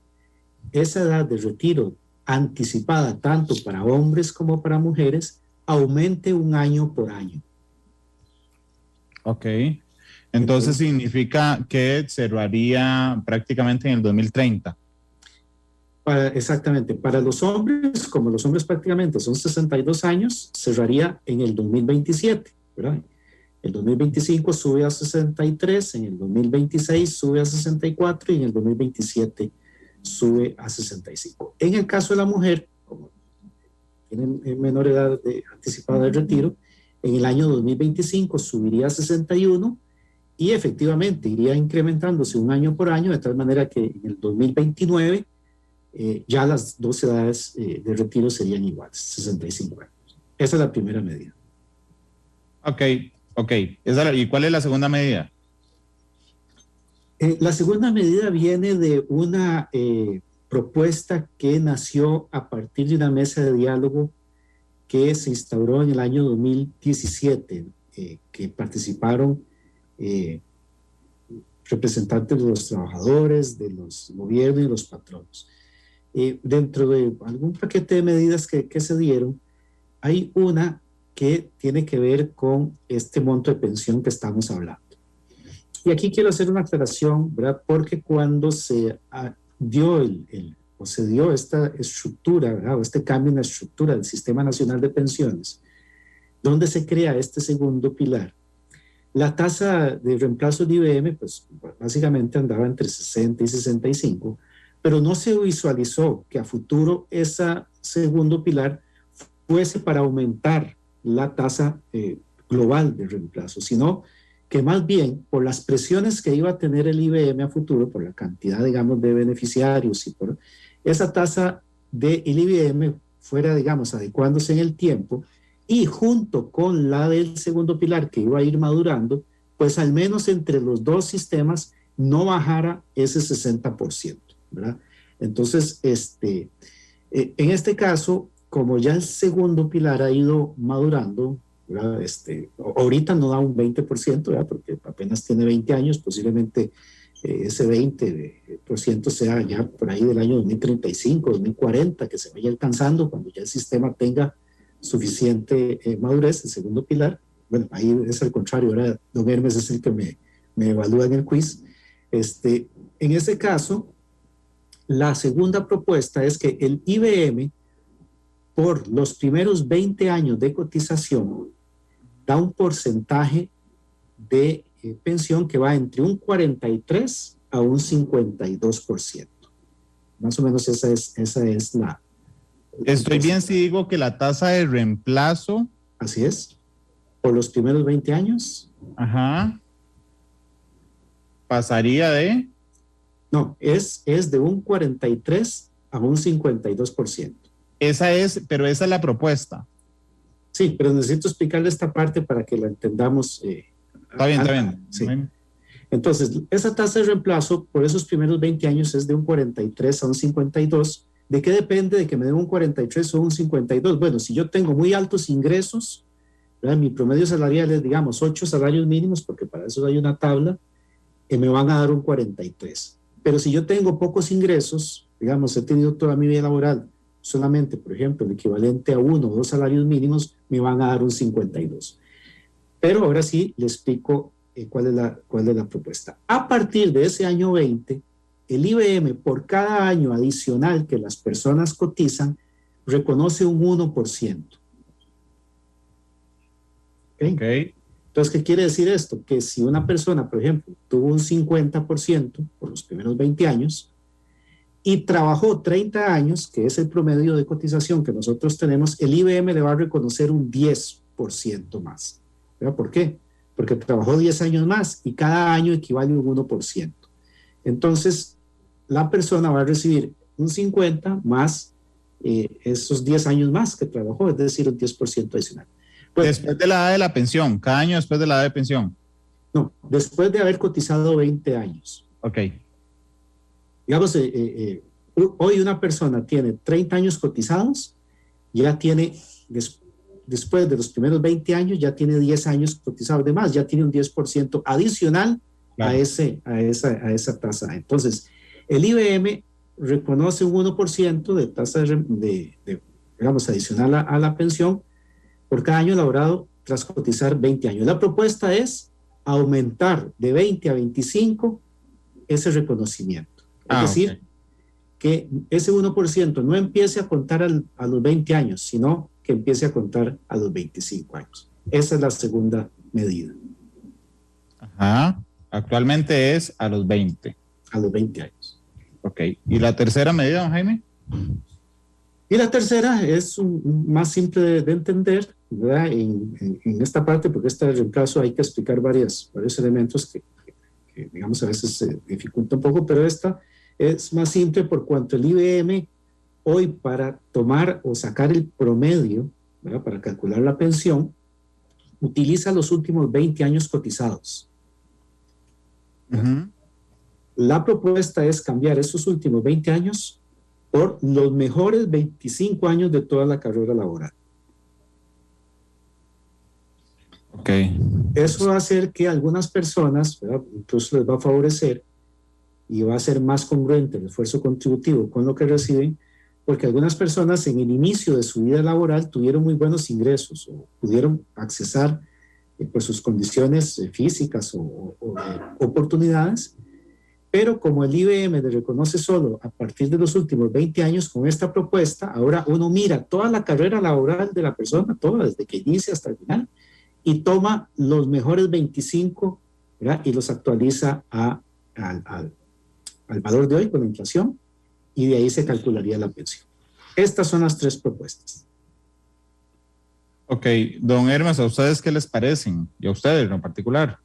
esa edad de retiro anticipada tanto para hombres como para mujeres aumente un año por año. Ok, entonces significa que cerraría prácticamente en el 2030. Exactamente, para los hombres, como los hombres prácticamente son 62 años, cerraría en el 2027, ¿verdad? El 2025 sube a 63, en el 2026 sube a 64 y en el 2027 sube a 65. En el caso de la mujer, como tiene menor edad anticipada de retiro, en el año 2025 subiría a 61 y efectivamente iría incrementándose un año por año, de tal manera que en el 2029 ya las dos edades de retiro serían iguales, 65 años. Esa es la primera medida. Ok. ¿Y cuál es la segunda medida? La segunda medida viene de una propuesta que nació a partir de una mesa de diálogo que se instauró en el año 2017, que participaron representantes de los trabajadores, de los gobiernos y los patronos. Dentro de algún paquete de medidas que se dieron, hay una que tiene que ver con este monto de pensión que estamos hablando. Y aquí quiero hacer una aclaración, ¿verdad? Porque cuando se dio se dio esta estructura, ¿verdad? O este cambio en la estructura del Sistema Nacional de Pensiones, donde se crea este segundo pilar, la tasa de reemplazo de IBM, pues básicamente andaba entre 60 y 65, pero no se visualizó que a futuro ese segundo pilar fuese para aumentar la tasa global de reemplazo, sino que más bien por las presiones que iba a tener el IBM a futuro, por la cantidad, digamos, de beneficiarios y por esa tasa del IBM fuera, digamos, adecuándose en el tiempo y junto con la del segundo pilar que iba a ir madurando, pues al menos entre los dos sistemas no bajara ese 60%, ¿verdad? Entonces, en este caso, como ya el segundo pilar ha ido madurando, ¿verdad? Ahorita no da un 20%, ¿verdad? Porque apenas tiene 20 años, posiblemente ese 20% sea ya por ahí del año 2035, 2040, que se vaya alcanzando cuando ya el sistema tenga suficiente madurez, el segundo pilar. Bueno, ahí es al contrario, ahora don Hermes es el que me evalúa en el quiz. En ese caso, la segunda propuesta es que el IBM, por los primeros 20 años de cotización, da un porcentaje de pensión que va entre un 43 a un 52%. Más o menos esa es la... Estoy bien si digo que la tasa de reemplazo... Así es. Por los primeros 20 años. Ajá. Pasaría de... No, es de un 43 a un 52%. Pero esa es la propuesta. Sí, pero necesito explicarle esta parte para que la entendamos. Está bien. Sí. Entonces, esa tasa de reemplazo por esos primeros 20 años es de un 43 a un 52. ¿De qué depende de que me den un 43 o un 52? Bueno, si yo tengo muy altos ingresos, ¿verdad? Mi promedio salarial es, digamos, 8 salarios mínimos, porque para eso hay una tabla, me van a dar un 43. Pero si yo tengo pocos ingresos, digamos, he tenido toda mi vida laboral solamente, por ejemplo, el equivalente a 1 o 2 salarios mínimos, me van a dar un 52. Pero ahora sí le explico cuál es la propuesta. A partir de ese año 20, el IBM, por cada año adicional que las personas cotizan, reconoce un 1%. ¿Okay? Entonces, ¿qué quiere decir esto? Que si una persona, por ejemplo, tuvo un 50% por los primeros 20 años y trabajó 30 años, que es el promedio de cotización que nosotros tenemos, el IBM le va a reconocer un 10% más. ¿Verdad? ¿Por qué? Porque trabajó 10 años más y cada año equivale a un 1%. Entonces, la persona va a recibir un 50 más esos 10 años más que trabajó, es decir, un 10% adicional. Bueno, después de la edad de la pensión, cada año después de la edad de pensión. No, después de haber cotizado 20 años. Ok. Digamos, hoy una persona tiene 30 años cotizados, ya tiene, después de los primeros 20 años, ya tiene 10 años cotizados de más, ya tiene un 10% adicional, claro, a esa tasa. Entonces, el IBM reconoce un 1% de tasa digamos, adicional a la pensión por cada año laborado tras cotizar 20 años. La propuesta es aumentar de 20 a 25 ese reconocimiento. Es decir, que ese 1% no empiece a contar a los 20 años, sino que empiece a contar a los 25 años. Esa es la segunda medida. Ajá. Actualmente es a los 20. A los 20 años. Ok. ¿Y la tercera medida, don Jaime? Y la tercera es más simple de entender, ¿verdad? En esta parte, porque este reemplazo hay que explicar varios elementos que, digamos, a veces se dificulta un poco, pero esta es más simple por cuanto el IBM hoy para tomar o sacar el promedio, ¿verdad? Para calcular la pensión, utiliza los últimos 20 años cotizados. La propuesta es cambiar esos últimos 20 años por los mejores 25 años de toda la carrera laboral. Ok. Eso va a hacer que algunas personas, ¿verdad? Incluso les va a favorecer y va a ser más congruente el esfuerzo contributivo con lo que reciben, porque algunas personas en el inicio de su vida laboral tuvieron muy buenos ingresos o pudieron accesar por sus condiciones físicas o oportunidades, pero como el IBM le reconoce solo a partir de los últimos 20 años con esta propuesta, ahora uno mira toda la carrera laboral de la persona, toda, desde que inicia hasta el final, y toma los mejores 25, ¿verdad? Y los actualiza al valor de hoy con la inflación, y de ahí se calcularía la pensión. Estas son las tres propuestas. Ok, don Hermes, ¿a ustedes qué les parecen? Y a ustedes en particular.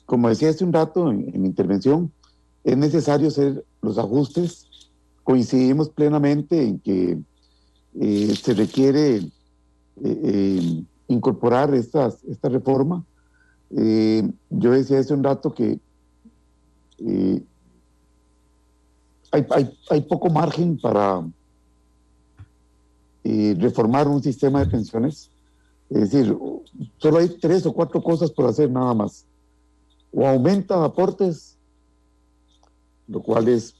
Como decía hace un rato en mi intervención, es necesario hacer los ajustes. Coincidimos plenamente en que se requiere incorporar esta reforma. Yo decía hace un rato que hay poco margen para reformar un sistema de pensiones. Es decir, solo hay 3 o 4 cosas por hacer nada más. O aumenta aportes, lo cual es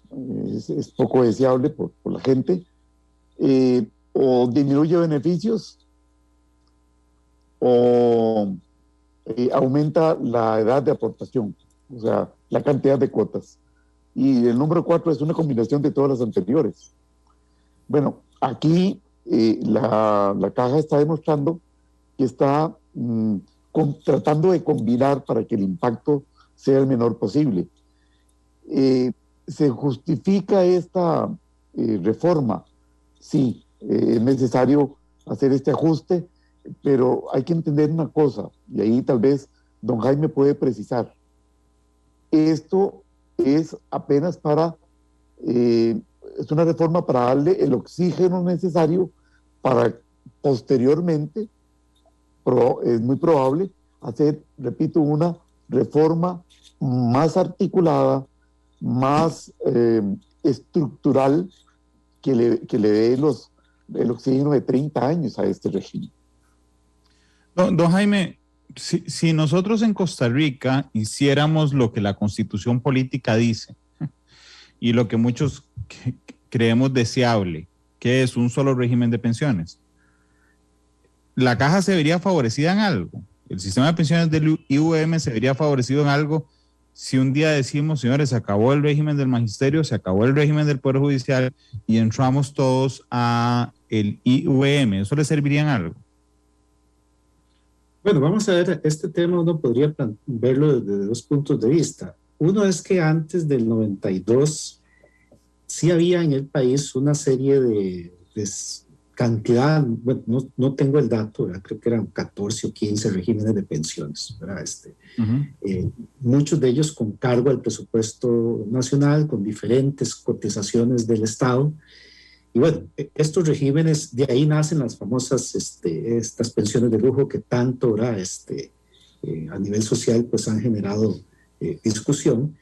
poco deseable por la gente, o disminuye beneficios, o aumenta la edad de aportación, o sea, la cantidad de cuotas. Y el número 4 es una combinación de todas las anteriores. Bueno, aquí la caja está demostrando que está tratando de combinar para que el impacto sea el menor posible. ¿Se justifica esta reforma? Sí, es necesario hacer este ajuste, pero hay que entender una cosa, y ahí tal vez don Jaime puede precisar. Esto es apenas para es una reforma para darle el oxígeno necesario para posteriormente, es muy probable, hacer, repito, una reforma más articulada, más estructural, que le dé el oxígeno de 30 años a este régimen. Don Jaime, si nosotros en Costa Rica hiciéramos lo que la Constitución política dice y lo que muchos creemos deseable, que es un solo régimen de pensiones, la caja se vería favorecida en algo. El sistema de pensiones del IVM se vería favorecido en algo si un día decimos, señores, se acabó el régimen del magisterio, se acabó el régimen del Poder Judicial y entramos todos a el IVM. ¿Eso le serviría en algo? Bueno, vamos a ver, este tema uno podría verlo desde dos puntos de vista. Uno es que antes del 92 sí había en el país una serie de cantidad, bueno, no tengo el dato, ¿verdad? Creo que eran 14 o 15 regímenes de pensiones, ¿verdad? Muchos de ellos con cargo al presupuesto nacional, con diferentes cotizaciones del Estado. Y bueno, estos regímenes, de ahí nacen las famosas, estas pensiones de lujo que tanto, ¿verdad? A nivel social, pues han generado discusión.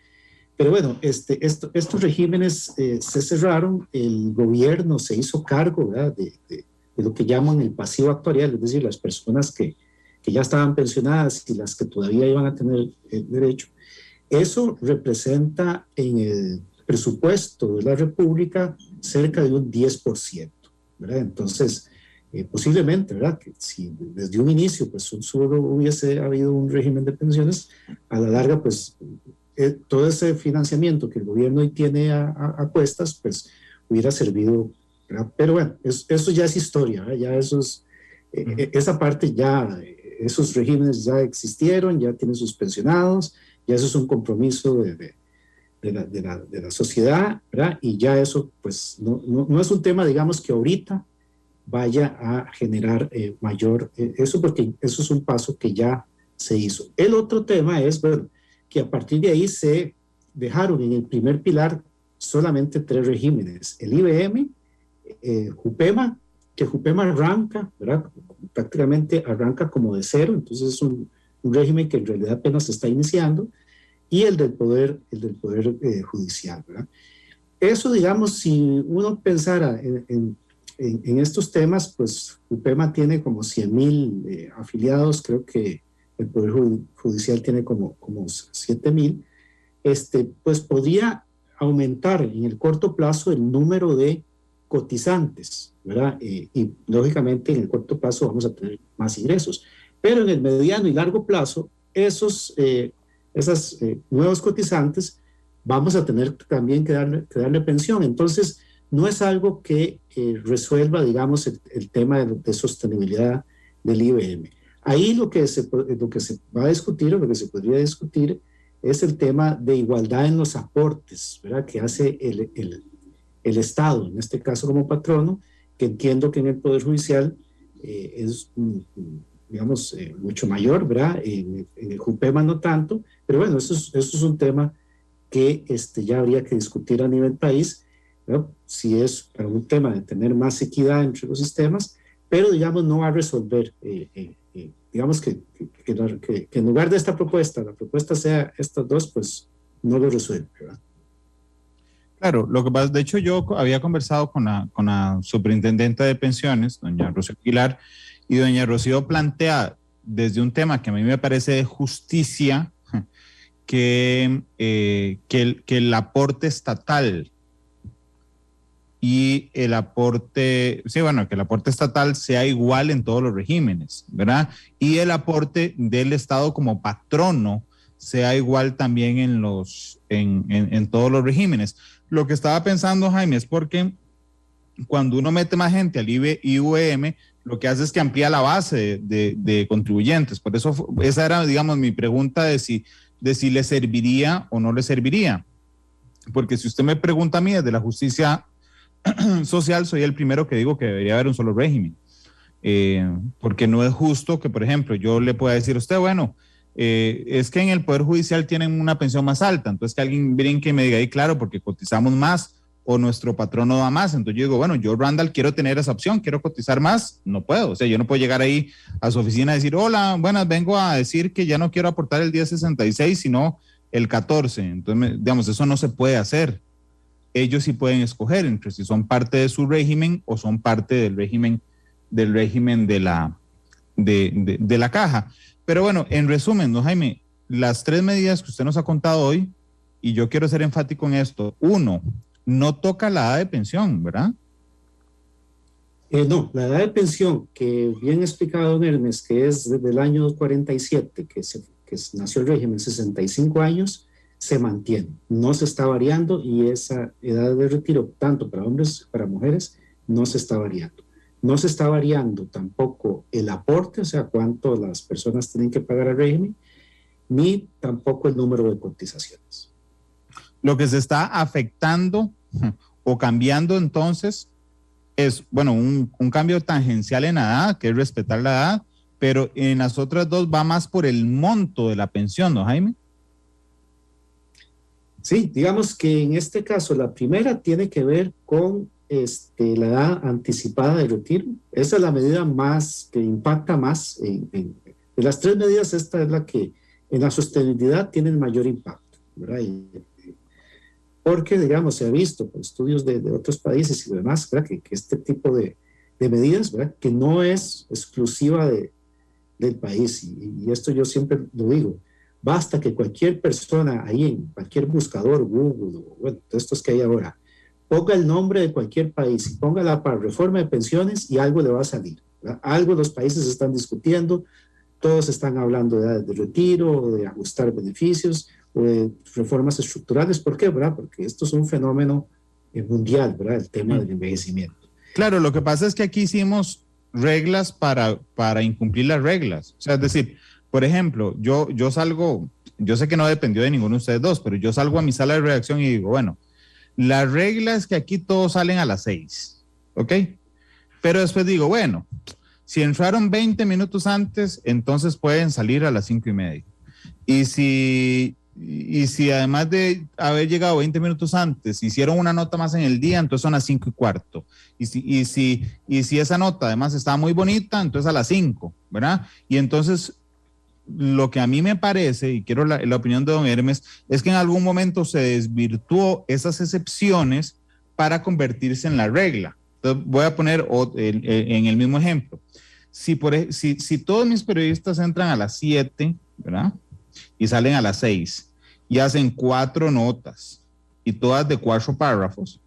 Pero bueno, estos regímenes se cerraron, el gobierno se hizo cargo, ¿verdad? De lo que llaman el pasivo actuarial, es decir, las personas que ya estaban pensionadas y las que todavía iban a tener derecho. Eso representa en el presupuesto de la República cerca de un 10%, ¿verdad? Entonces, posiblemente, ¿verdad? Que si desde un inicio, pues solo hubiese habido un régimen de pensiones, a la larga, pues todo ese financiamiento que el gobierno hoy tiene a cuestas, pues hubiera servido, ¿verdad? Pero bueno, eso ya es historia, ¿verdad? Ya esa parte ya, esos regímenes ya existieron, ya tienen sus pensionados, ya eso es un compromiso de la sociedad, ¿verdad? Y ya eso, pues, no es un tema, digamos, que ahorita vaya a generar mayor, eso porque eso es un paso que ya se hizo. El otro tema es, bueno, que a partir de ahí se dejaron en el primer pilar solamente 3 regímenes, el IBM, Jupema, que Jupema arranca, ¿verdad? Prácticamente arranca como de cero, entonces es un régimen que en realidad apenas se está iniciando, y el del Poder Judicial, ¿verdad? Eso, digamos, si uno pensara en estos temas, pues Jupema tiene como 100,000 afiliados, creo que el Poder Judicial tiene como 7,000, pues podría aumentar en el corto plazo el número de cotizantes, ¿verdad? Y lógicamente en el corto plazo vamos a tener más ingresos, pero en el mediano y largo plazo, esas nuevos cotizantes vamos a tener también que darle pensión. Entonces, no es algo que resuelva, digamos, el tema de sostenibilidad del IBM. Ahí lo que se va a discutir, o lo que se podría discutir, es el tema de igualdad en los aportes, ¿verdad? Que hace el Estado, en este caso como patrono, que entiendo que en el Poder Judicial es, digamos, mucho mayor, ¿verdad? En el Jupema no tanto, pero bueno, eso es un tema que ya habría que discutir a nivel país, ¿no? Si es para un tema de tener más equidad entre los sistemas, pero digamos no va a resolver, digamos que en lugar de esta propuesta, la propuesta sea estas dos, pues no lo resuelve, ¿verdad? Claro, lo que pasa, de hecho yo había conversado con la superintendenta de pensiones, doña Rocío Aguilar, y doña Rocío plantea desde un tema que a mí me parece de justicia, que el aporte estatal y el aporte, sí, bueno, que el aporte estatal sea igual en todos los regímenes, ¿verdad? Y el aporte del Estado como patrono sea igual también en todos los regímenes. Lo que estaba pensando, Jaime, es porque cuando uno mete más gente al IVM, lo que hace es que amplía la base de contribuyentes. Por eso esa era, digamos, mi pregunta de si le serviría o no le serviría. Porque si usted me pregunta a mí desde la justicia social, soy el primero que digo que debería haber un solo régimen. Porque no es justo que, por ejemplo, yo le pueda decir a usted, bueno, es que en el Poder Judicial tienen una pensión más alta, entonces que alguien brinque y me diga, ahí claro, porque cotizamos más, o nuestro patrón no da más. Entonces yo digo, bueno, yo, Randall, quiero tener esa opción, quiero cotizar más, no puedo. O sea, yo no puedo llegar ahí a su oficina y decir, hola, buenas, vengo a decir que ya no quiero aportar el 1066, sino el 14. Entonces, digamos, eso no se puede hacer. Ellos sí pueden escoger entre si son parte de su régimen o son parte del régimen de la caja. Pero bueno, en resumen, ¿no, Jaime? Las 3 medidas que usted nos ha contado hoy, y yo quiero ser enfático en esto. 1, no toca la edad de pensión, ¿verdad? No, la edad de pensión, que bien explicado don Hermes, que es desde el año 47, que nació el régimen, 65 años, se mantiene, no se está variando, y esa edad de retiro, tanto para hombres como para mujeres, no se está variando. No se está variando tampoco el aporte, o sea, cuánto las personas tienen que pagar al régimen, ni tampoco el número de cotizaciones. Lo que se está afectando o cambiando entonces es, bueno, un cambio tangencial en la edad, que es respetar la edad, pero en las otras dos va más por el monto de la pensión, ¿no, Jaime? Sí, digamos que en este caso la primera tiene que ver con la edad anticipada de retiro. Esa es la medida más que impacta más. De las 3 medidas, esta es la que en la sostenibilidad tiene el mayor impacto, ¿verdad? Porque, digamos, se ha visto por estudios de otros países y demás, ¿verdad? Que este tipo de medidas, ¿verdad? Que no es exclusiva del país. Y esto yo siempre lo digo. Basta que cualquier persona ahí en cualquier buscador, Google, o bueno, estos que hay ahora, ponga el nombre de cualquier país y póngala para reforma de pensiones y algo le va a salir, ¿verdad? Algo los países están discutiendo, todos están hablando de edades de retiro, o de ajustar beneficios, o de reformas estructurales. ¿Por qué, verdad? Porque esto es un fenómeno mundial, ¿verdad? El tema del envejecimiento. Claro, lo que pasa es que aquí hicimos reglas para incumplir las reglas. O sea, es decir, por ejemplo, yo salgo, yo sé que no dependió de ninguno de ustedes dos, pero yo salgo a mi sala de redacción y digo, bueno, la regla es que aquí todos salen a las 6, ¿ok? Pero después digo, bueno, si entraron 20 minutos antes, entonces pueden salir a las 5:30. Y si además de haber llegado 20 minutos antes, hicieron una nota más en el día, entonces son las 5:15. Y si esa nota además estaba muy bonita, entonces a las 5, ¿verdad? Y entonces lo que a mí me parece, y quiero la opinión de don Hermes, es que en algún momento se desvirtuó esas excepciones para convertirse en la regla. Entonces voy a poner en el mismo ejemplo. Si todos mis periodistas entran a las 7, ¿verdad? Y salen a las 6 y hacen 4 notas y todas de 4 párrafos,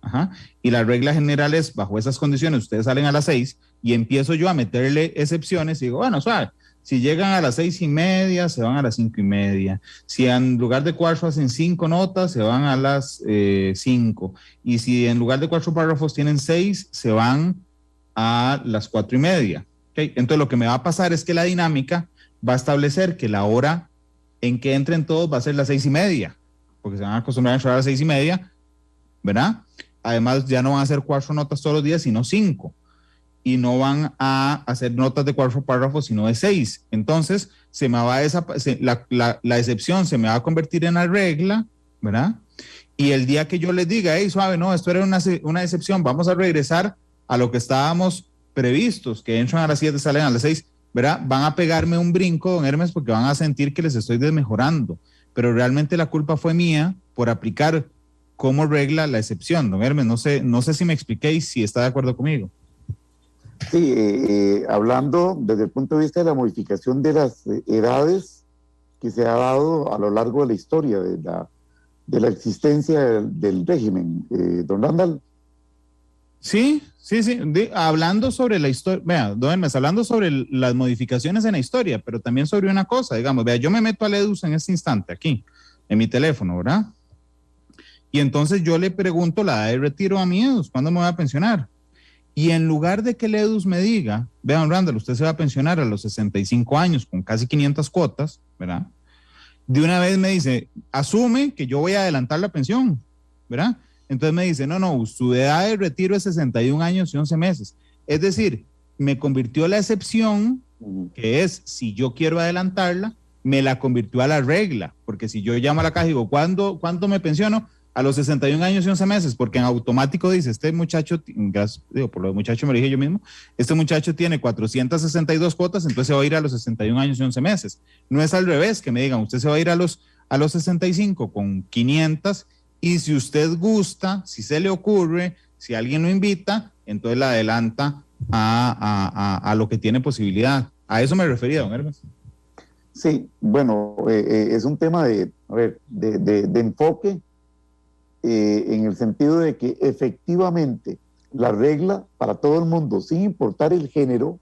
y la regla general es, bajo esas condiciones, ustedes salen a las 6 y empiezo yo a meterle excepciones y digo, bueno, suave, si llegan a las 6:30, se van a las 5:30. Si en lugar de 4 hacen 5 notas, se van a las 5. Y si en lugar de 4 párrafos tienen 6, se van a las 4:30. ¿Okay? Entonces lo que me va a pasar es que la dinámica va a establecer que la hora en que entren todos va a ser las 6:30, porque se van a acostumbrar a entrar a las 6:30, ¿verdad? Además, ya no van a hacer 4 notas todos los días, sino 5. Y no van a hacer notas de 4 párrafos, sino de 6. Entonces, la excepción se me va a convertir en la regla, ¿verdad? Y el día que yo les diga, hey, suave, no, esto era una excepción, vamos a regresar a lo que estábamos previstos, que entran a las 7, salen a las 6, ¿verdad? Van a pegarme un brinco, don Hermes, porque van a sentir que les estoy desmejorando. Pero realmente la culpa fue mía por aplicar como regla la excepción, don Hermes. No sé si me expliqué y si está de acuerdo conmigo. Sí, hablando desde el punto de vista de la modificación de las edades que se ha dado a lo largo de la historia de la existencia del régimen, don Randall. Sí. Hablando sobre la historia, vea, don Hermes, hablando sobre las modificaciones en la historia, pero también sobre una cosa, digamos, vea, yo me meto al EDUS en este instante, aquí, en mi teléfono, ¿verdad? Y entonces yo le pregunto la edad de retiro a mi EDUS, ¿cuándo me voy a pensionar? Y en lugar de que el EDUS me diga, vean, Randall, usted se va a pensionar a los 65 años con casi 500 cuotas, ¿verdad? De una vez me dice, asume que yo voy a adelantar la pensión, ¿verdad? Entonces me dice, no, su edad de retiro es 61 años y 11 meses. Es decir, me convirtió la excepción, que es, si yo quiero adelantarla, me la convirtió a la regla, porque si yo llamo a la caja y digo, ¿cuándo me pensiono? a los 61 años y 11 meses, porque en automático dice, este muchacho, por lo de muchacho me lo dije yo mismo, este muchacho tiene 462 cuotas, entonces se va a ir a los 61 años y 11 meses. No es al revés, que me digan, usted se va a ir a los 65 con 500, y si usted gusta, si se le ocurre, si alguien lo invita, entonces la adelanta a lo que tiene posibilidad. A eso me refería, don Hermes. Sí, bueno, es un tema de enfoque, en el sentido de que efectivamente la regla para todo el mundo, sin importar el género,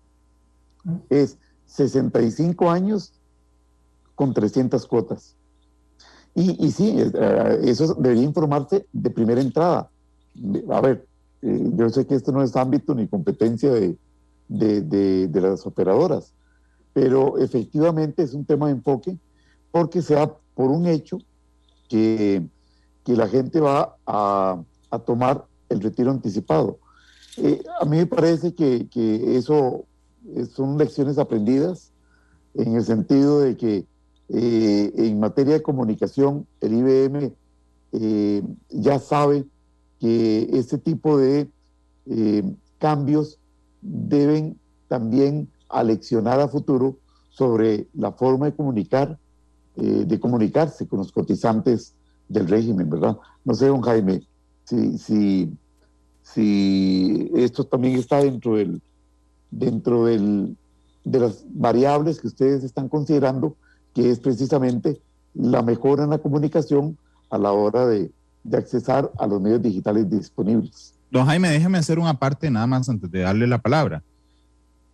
es 65 años con 300 cuotas. Y sí, eso debería informarse de primera entrada. A ver, yo sé que esto no es ámbito ni competencia de las operadoras, pero efectivamente es un tema de enfoque, porque se da por un hecho que la gente va a tomar el retiro anticipado. A mí me parece que eso son lecciones aprendidas, en el sentido de que en materia de comunicación el IBM ya sabe que este tipo de cambios deben también aleccionar a futuro sobre la forma de comunicarse con los cotizantes del régimen, ¿verdad? No sé, don Jaime, si esto también está dentro de las variables que ustedes están considerando, que es precisamente la mejora en la comunicación a la hora de accesar a los medios digitales disponibles. Don Jaime, déjeme hacer una parte nada más antes de darle la palabra.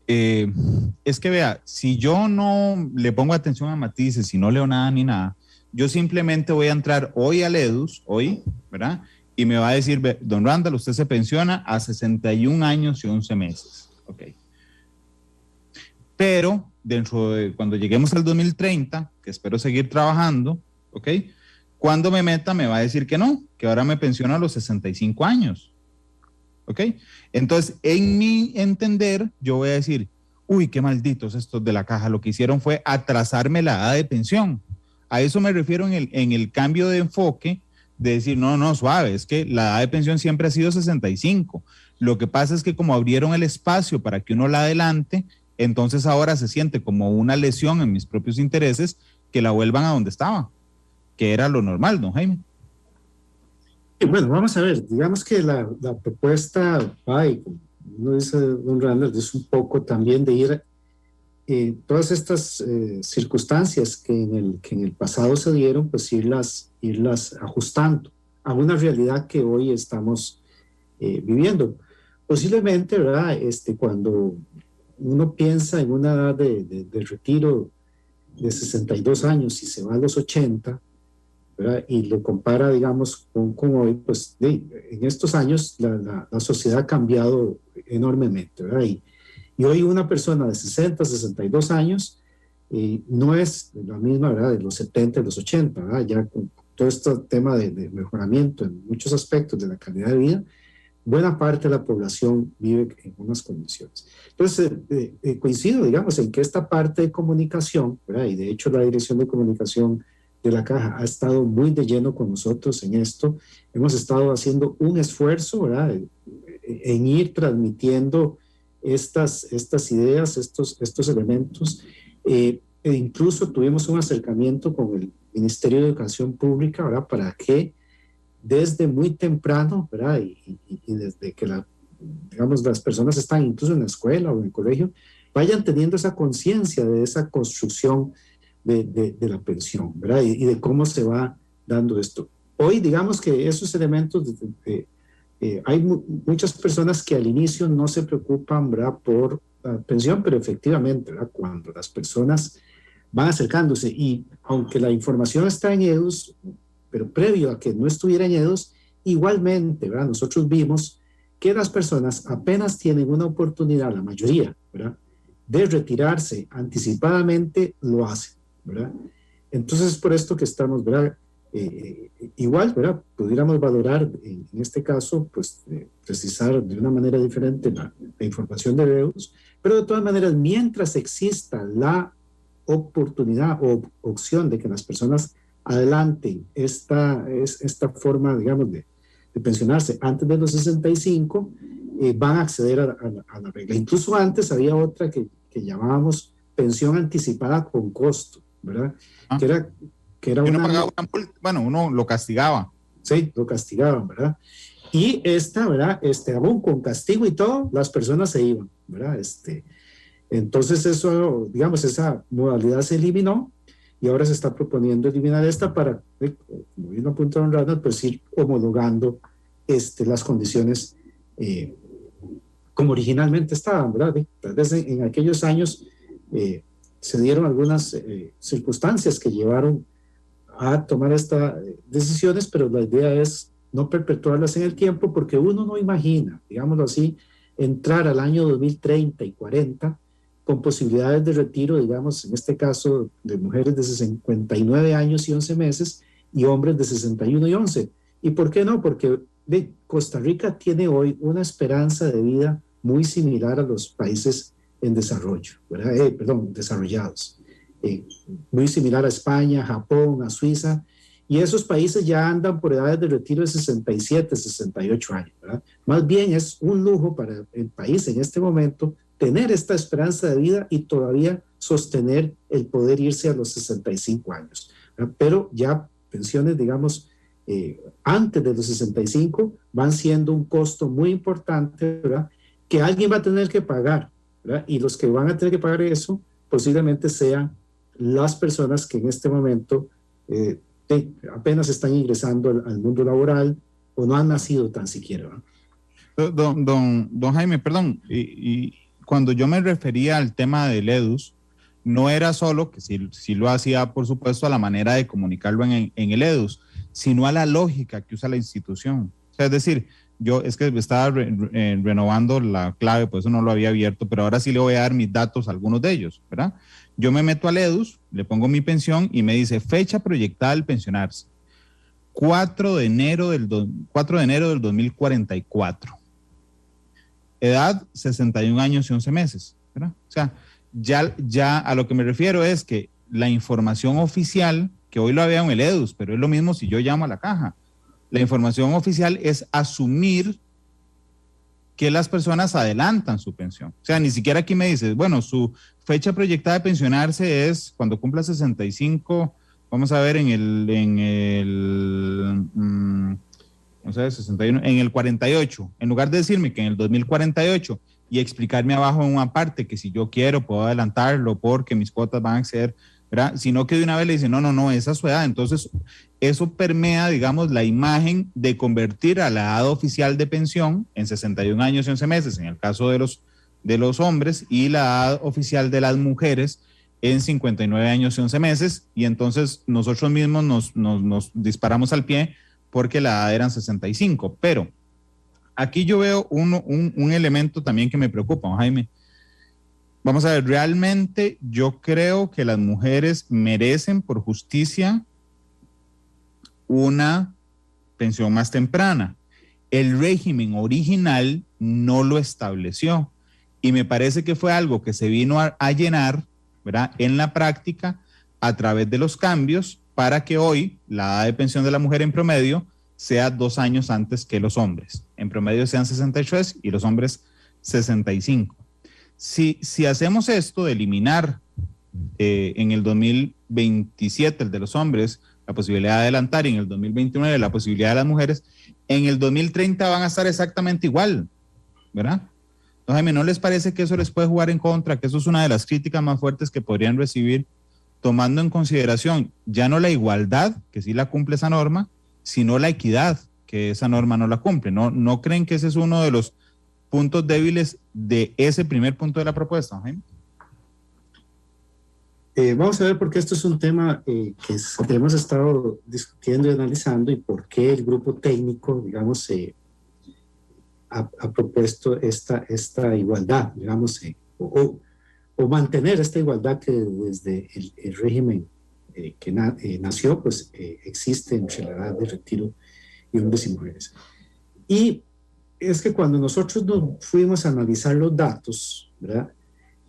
Es que vea, si yo no le pongo atención a matices, si no leo nada ni nada, yo simplemente voy a entrar hoy al EDUS, hoy, ¿verdad? Y me va a decir, don Randall, usted se pensiona a 61 años y 11 meses. Ok. Pero dentro de cuando lleguemos al 2030, que espero seguir trabajando, ¿ok? Cuando me meta me va a decir que no, que ahora me pensiono a los 65 años. ¿Ok? Entonces, en mi entender, yo voy a decir, uy, qué malditos estos de la caja, lo que hicieron fue atrasarme la edad de pensión. A eso me refiero en el cambio de enfoque, de decir, no, suave, es que la edad de pensión siempre ha sido 65. Lo que pasa es que como abrieron el espacio para que uno la adelante, entonces ahora se siente como una lesión en mis propios intereses que la vuelvan a donde estaba, que era lo normal, don Jaime. Bueno, vamos a ver, digamos que la propuesta va, y como uno dice, don Randall, es un poco también de ir todas estas circunstancias que en el pasado se dieron, pues irlas ajustando a una realidad que hoy estamos viviendo. Posiblemente, ¿verdad? Cuando uno piensa en una edad de retiro de 62 años y se va a los 80, ¿verdad? Y lo compara, digamos, con hoy, pues en estos años la sociedad ha cambiado enormemente, ¿verdad? Y hoy una persona de 60, 62 años no es la misma, ¿verdad?, de los 70, de los 80, ¿verdad? Ya con todo este tema de mejoramiento en muchos aspectos de la calidad de vida, buena parte de la población vive en unas condiciones. Entonces, coincido, digamos, en que esta parte de comunicación, ¿verdad? Y de hecho la Dirección de Comunicación de la Caja ha estado muy de lleno con nosotros en esto. Hemos estado haciendo un esfuerzo, ¿verdad?, en ir transmitiendo estas ideas, estos elementos. E incluso tuvimos un acercamiento con el Ministerio de Educación Pública, ¿verdad?, para que desde muy temprano, ¿verdad?, y desde que digamos, las personas están incluso en la escuela o en el colegio, vayan teniendo esa conciencia de esa construcción de la pensión, ¿verdad? Y de cómo se va dando esto. Hoy, digamos que esos elementos, hay muchas personas que al inicio no se preocupan, ¿verdad?, por la pensión, pero efectivamente, ¿verdad?, cuando las personas van acercándose, y aunque la información está en EDUS, pero previo a que no estuviera en EDUS, igualmente, ¿verdad?, nosotros vimos que las personas apenas tienen una oportunidad, la mayoría, ¿verdad?, de retirarse anticipadamente, lo hacen, ¿verdad? Entonces, por esto que estamos, ¿verdad?, igual, ¿verdad?, pudiéramos valorar en este caso, pues, precisar de una manera diferente la información de EDUS, pero de todas maneras, mientras exista la oportunidad o opción de que las personas adelanten esta forma, digamos, de pensionarse antes de los 65, van a acceder a la regla. Incluso antes había otra que llamábamos pensión anticipada con costo, ¿verdad? Ah. Que era uno pagaba una multa, bueno, uno lo castigaba. Sí, lo castigaban, ¿verdad? Y esta, ¿verdad? Aún con castigo y todo, las personas se iban, ¿verdad? Entonces eso, digamos, esa modalidad se eliminó y ahora se está proponiendo eliminar esta para, como bien apuntó don Ronald, pues ir homologando las condiciones como originalmente estaban, ¿verdad? Tal vez en aquellos años se dieron algunas circunstancias que llevaron a tomar estas decisiones, pero la idea es no perpetuarlas en el tiempo, porque uno no imagina, digámoslo así, entrar al año 2030 y 40 con posibilidades de retiro, digamos, en este caso, de mujeres de 59 años y 11 meses y hombres de 61 y 11. ¿Y por qué no? Porque Costa Rica tiene hoy una esperanza de vida muy similar a los países en desarrollo, ¿verdad? Desarrollados. Muy similar a España, Japón, a Suiza, y esos países ya andan por edades de retiro de 67, 68 años, ¿verdad? Más bien es un lujo para el país en este momento tener esta esperanza de vida y todavía sostener el poder irse a los 65 años, ¿verdad? Pero ya pensiones, digamos, antes de los 65 van siendo un costo muy importante, ¿verdad? Que alguien va a tener que pagar, ¿verdad? Y los que van a tener que pagar eso posiblemente sean las personas que en este momento apenas están ingresando al mundo laboral o no han nacido tan siquiera, ¿no? Don Jaime, perdón, y cuando yo me refería al tema del EDUS, no era solo, que sí lo hacía, por supuesto, a la manera de comunicarlo en el EDUS, sino a la lógica que usa la institución. O sea, es decir, yo es que estaba renovando la clave, por eso no lo había abierto, pero ahora sí le voy a dar mis datos a algunos de ellos, ¿verdad? Yo me meto al EDUS, le pongo mi pensión y me dice fecha proyectada al pensionarse, 4 de enero del 2044. Edad, 61 años y 11 meses, ¿verdad? O sea, ya a lo que me refiero es que la información oficial, que hoy lo veo en el EDUS, pero es lo mismo si yo llamo a la caja, la información oficial es asumir que las personas adelantan su pensión. O sea, ni siquiera aquí me dices, bueno, su fecha proyectada de pensionarse es cuando cumpla 65, vamos a ver, no sé, 61, en el 48. En lugar de decirme que en el 2048 y explicarme abajo en una parte que si yo quiero puedo adelantarlo porque mis cuotas van a exceder, ¿verdad? Sino que de una vez le dicen, no, esa es su edad. Entonces, eso permea, digamos, la imagen de convertir a la edad oficial de pensión en 61 años y 11 meses, en el caso de los hombres, y la edad oficial de las mujeres en 59 años y 11 meses, y entonces nosotros mismos nos disparamos al pie porque la edad eran 65. Pero aquí yo veo un elemento también que me preocupa, Jaime. Vamos a ver, realmente yo creo que las mujeres merecen por justicia una pensión más temprana. El régimen original no lo estableció y me parece que fue algo que se vino a llenar, ¿verdad?, en la práctica a través de los cambios para que hoy la edad de pensión de la mujer en promedio sea 2 años antes que los hombres. En promedio sean 63 y los hombres 65. Si hacemos esto de eliminar en el 2027 el de los hombres, la posibilidad de adelantar, y en el 2029 la posibilidad de las mujeres, en el 2030 van a estar exactamente igual, ¿verdad? Entonces, Jaime, ¿no les parece que eso les puede jugar en contra? Que eso es una de las críticas más fuertes que podrían recibir, tomando en consideración ya no la igualdad, que sí la cumple esa norma, sino la equidad, que esa norma no la cumple. ¿No creen que ese es uno de los puntos débiles de ese primer punto de la propuesta, Jaime? Vamos a ver, porque esto es un tema que hemos estado discutiendo y analizando, y por qué el grupo técnico, digamos, ha propuesto esta igualdad, digamos, o mantener esta igualdad que desde el régimen que nació, pues existe entre la edad de retiro y hombres y mujeres. Y es que cuando nosotros nos fuimos a analizar los datos, ¿verdad?,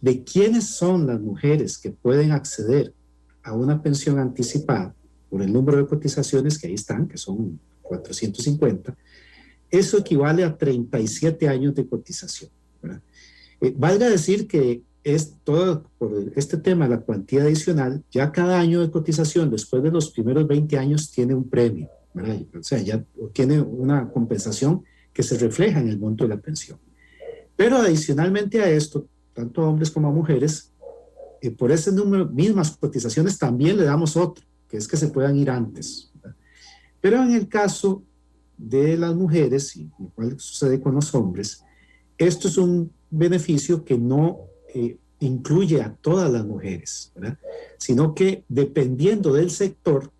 de quiénes son las mujeres que pueden acceder a una pensión anticipada, por el número de cotizaciones que ahí están, que son 450, eso equivale a 37 años de cotización, ¿verdad? Valga decir que es todo por este tema, la cuantía adicional, ya cada año de cotización después de los primeros 20 años tiene un premio, ¿verdad? O sea, ya tiene una compensación que se refleja en el monto de la pensión. Pero adicionalmente a esto, tanto a hombres como a mujeres, por ese número, mismas cotizaciones, también le damos otro, que es que se puedan ir antes, ¿verdad? Pero en el caso de las mujeres, y igual sucede con los hombres, esto es un beneficio que no incluye a todas las mujeres, ¿verdad? Sino que dependiendo del sector,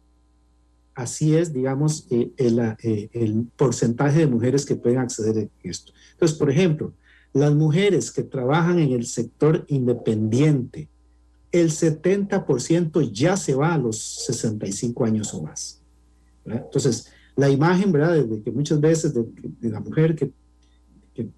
así es, digamos, el porcentaje de mujeres que pueden acceder a esto. Entonces, por ejemplo, las mujeres que trabajan en el sector independiente, el 70% ya se va a los 65 años o más, ¿verdad? Entonces, la imagen, ¿verdad?, de que muchas veces de la mujer que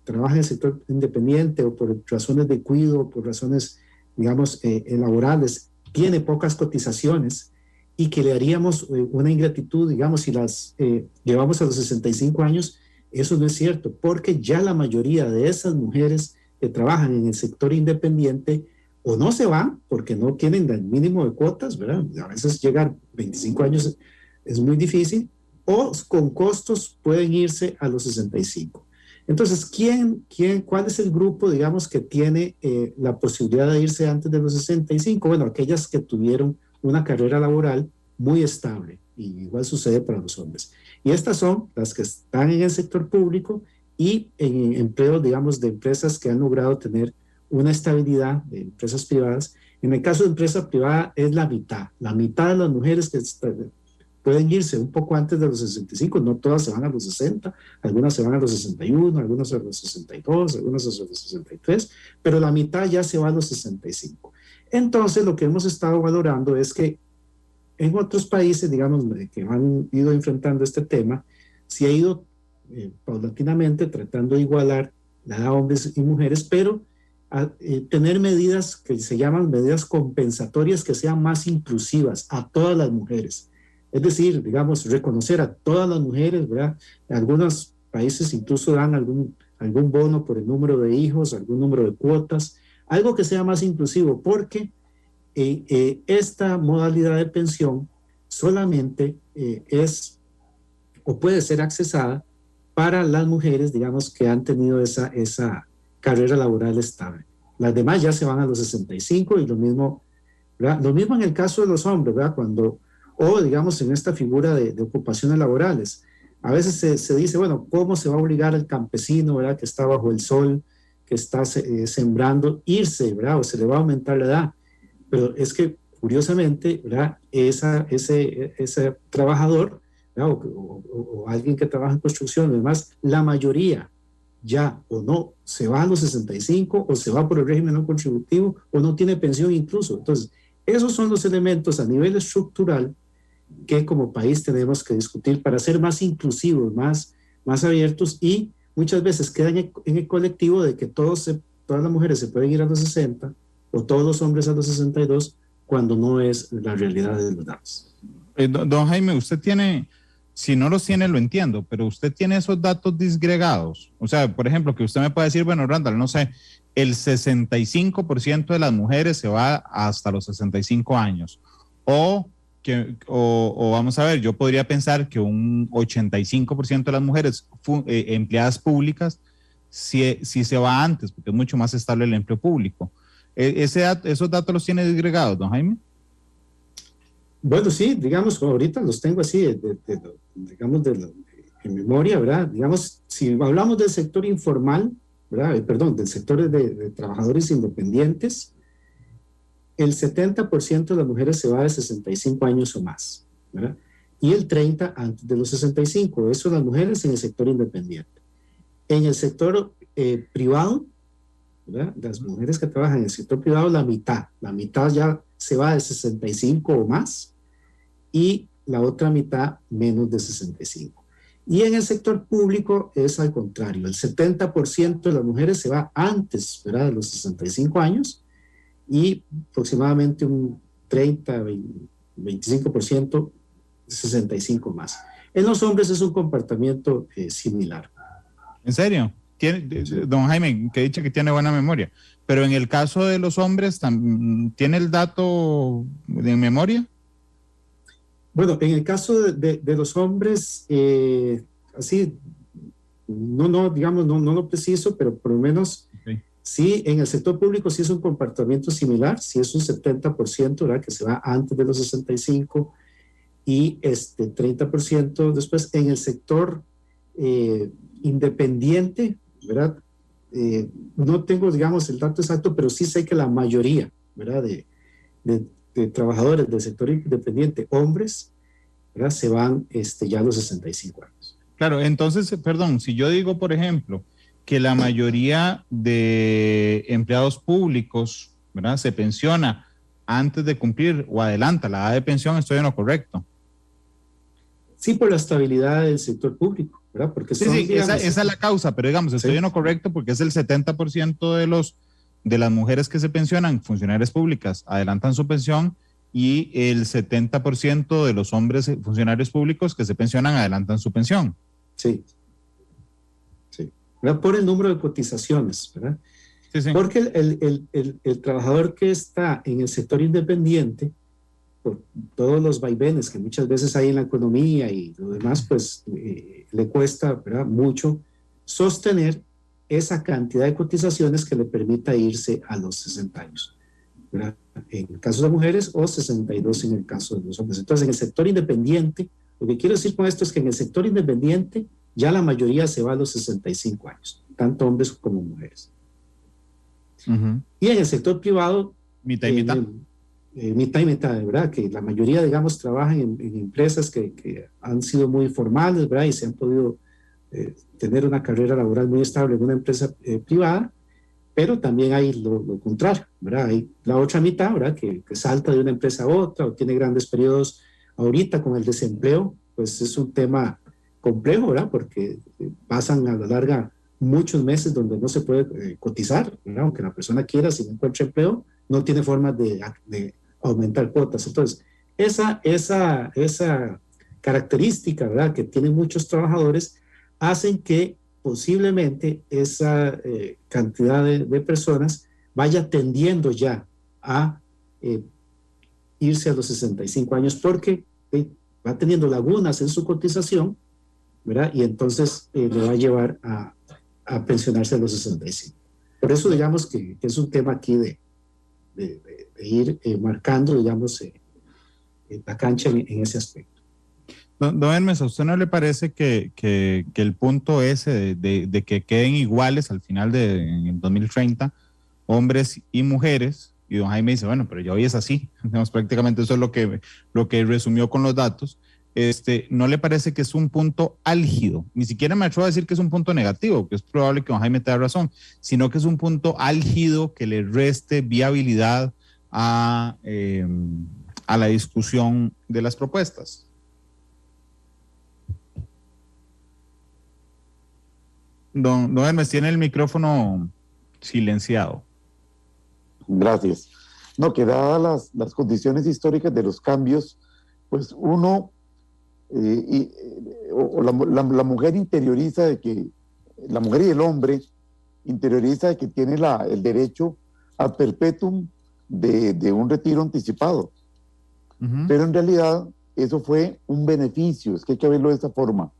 trabaja en el sector independiente o por razones de cuidado, por razones, digamos, laborales, tiene pocas cotizaciones y que le haríamos una ingratitud, digamos, si las llevamos a los 65 años, eso no es cierto, porque ya la mayoría de esas mujeres que trabajan en el sector independiente o no se van porque no tienen el mínimo de cuotas, ¿verdad? A veces llegar 25 años es muy difícil, o con costos pueden irse a los 65. Entonces, ¿cuál es el grupo, digamos, que tiene la posibilidad de irse antes de los 65? Bueno, aquellas que tuvieron una carrera laboral muy estable, y igual sucede para los hombres. Y estas son las que están en el sector público y en empleos, digamos, de empresas que han logrado tener una estabilidad, de empresas privadas. En el caso de empresa privada es la mitad de las mujeres que pueden irse un poco antes de los 65, no todas se van a los 60, algunas se van a los 61, algunas a los 62, algunas a los 63, pero la mitad ya se va a los 65. Entonces, lo que hemos estado valorando es que en otros países, digamos, que han ido enfrentando este tema, se ha ido paulatinamente tratando de igualar la edad de hombres y mujeres, pero tener medidas que se llaman medidas compensatorias que sean más inclusivas a todas las mujeres. Es decir, digamos, reconocer a todas las mujeres, ¿verdad? Algunos países incluso dan algún bono por el número de hijos, algún número de cuotas, algo que sea más inclusivo, porque esta modalidad de pensión solamente es o puede ser accesada para las mujeres, digamos, que han tenido esa carrera laboral estable. Las demás ya se van a los 65 y lo mismo, ¿verdad? Lo mismo en el caso de los hombres, ¿verdad? O digamos en esta figura de ocupaciones laborales. A veces se dice, bueno, ¿cómo se va a obligar al campesino, ¿verdad?, que está bajo el sol, que está sembrando, irse, ¿verdad? O se le va a aumentar la edad. Pero es que, curiosamente, ¿verdad?, ese trabajador, ¿verdad?, o alguien que trabaja en construcción, además, la mayoría ya o no se va a los 65 o se va por el régimen no contributivo o no tiene pensión incluso. Entonces, esos son los elementos a nivel estructural que como país tenemos que discutir para ser más inclusivos, más abiertos, y muchas veces queda en el colectivo de que todas las mujeres se pueden ir a los 60 o todos los hombres a los 62 cuando no es la realidad de los datos. Don Jaime, usted tiene, si no los tiene lo entiendo, pero usted tiene esos datos disgregados. O sea, por ejemplo, que usted me puede decir, bueno, Randall, no sé, el 65% de las mujeres se va hasta los 65 años. O vamos a ver, yo podría pensar que un 85% de las mujeres empleadas públicas sí se va antes, porque es mucho más estable el empleo público. ¿Esos datos los tiene disgregados, don Jaime? Bueno, sí, digamos, ahorita los tengo así, en memoria, ¿verdad? Digamos, si hablamos del sector informal, ¿verdad? Perdón, del sector de trabajadores independientes, el 70% de las mujeres se va de 65 años o más, ¿verdad? Y el 30% antes de los 65, eso las mujeres en el sector independiente. En el sector privado, ¿verdad?, las mujeres que trabajan en el sector privado, la mitad ya se va de 65 o más, y la otra mitad menos de 65. Y en el sector público es al contrario, el 70% de las mujeres se va antes, ¿verdad?, de los 65 años, y aproximadamente un 30, 25% 65 más. En los hombres es un comportamiento similar. ¿En serio? Don Jaime, que dice que tiene buena memoria, pero en el caso de los hombres, ¿tiene el dato de memoria? Bueno, en el caso de los hombres, así, digamos, no lo preciso, pero por lo menos sí, en el sector público sí es un comportamiento similar, sí es un 70%, ¿verdad? Que se va antes de los 65 y 30% después. En el sector independiente, ¿verdad? No tengo, digamos, el dato exacto, pero sí sé que la mayoría, ¿verdad? De trabajadores del sector independiente, hombres, ¿verdad? Se van ya a los 65 años. Claro, entonces, perdón, si yo digo, por ejemplo, que la mayoría de empleados públicos, ¿verdad? Se pensiona antes de cumplir o adelanta la edad de pensión, estoy en lo correcto. Sí, por la estabilidad del sector público, ¿verdad? Porque sí, esa es la causa, pero digamos, estoy en lo correcto porque es el 70% de las mujeres que se pensionan, funcionarias públicas, adelantan su pensión, y el 70% de los hombres funcionarios públicos que se pensionan adelantan su pensión. Sí. ¿Verdad? Por el número de cotizaciones, ¿verdad? Sí. Porque el trabajador que está en el sector independiente, por todos los vaivenes que muchas veces hay en la economía y lo demás, pues le cuesta, ¿verdad?, mucho sostener esa cantidad de cotizaciones que le permita irse a los 60 años, ¿verdad? En el caso de mujeres, o 62 en el caso de los hombres. Entonces, en el sector independiente, lo que quiero decir con esto es que en el sector independiente ya la mayoría se va a los 65 años, tanto hombres como mujeres. Y en el sector privado, mitad y mitad. Mitad y mitad, ¿verdad? Que la mayoría, digamos, trabajan en empresas que han sido muy formales, ¿verdad? Y se han podido tener una carrera laboral muy estable en una empresa privada, pero también hay lo contrario, ¿verdad? Hay la otra mitad, ¿verdad? Que salta de una empresa a otra o tiene grandes periodos. Ahorita con el desempleo, pues es un tema complejo, ¿verdad? Porque pasan a la larga muchos meses donde no se puede cotizar, ¿verdad? Aunque la persona quiera, si no encuentra empleo, no tiene forma de aumentar cuotas. Entonces, esa característica, ¿verdad?, que tienen muchos trabajadores, hacen que posiblemente esa cantidad de personas vaya tendiendo ya a irse a los 65 años porque va teniendo lagunas en su cotización, ¿verdad? Y entonces le va a llevar a pensionarse a los 65. Por eso digamos que es un tema aquí de ir marcando, digamos, la cancha en ese aspecto. Don Hermes, ¿a usted no le parece que el punto ese de que queden iguales al final en 2030, hombres y mujeres, y don Jaime dice, bueno, pero ya hoy es así, digamos, prácticamente eso es lo que resumió con los datos, ¿no le parece que es un punto álgido? Ni siquiera me atrevo a decir que es un punto negativo, que es probable que don Jaime tenga razón, sino que es un punto álgido que le reste viabilidad a la discusión de las propuestas. Don Hermes, tiene el micrófono silenciado. Gracias. No, que dadas las condiciones históricas de los cambios, pues uno, la mujer interioriza de que, la mujer y el hombre interioriza de que tiene el derecho ad perpetuum de un retiro anticipado. Pero en realidad eso fue un beneficio, es que hay que verlo de esa forma.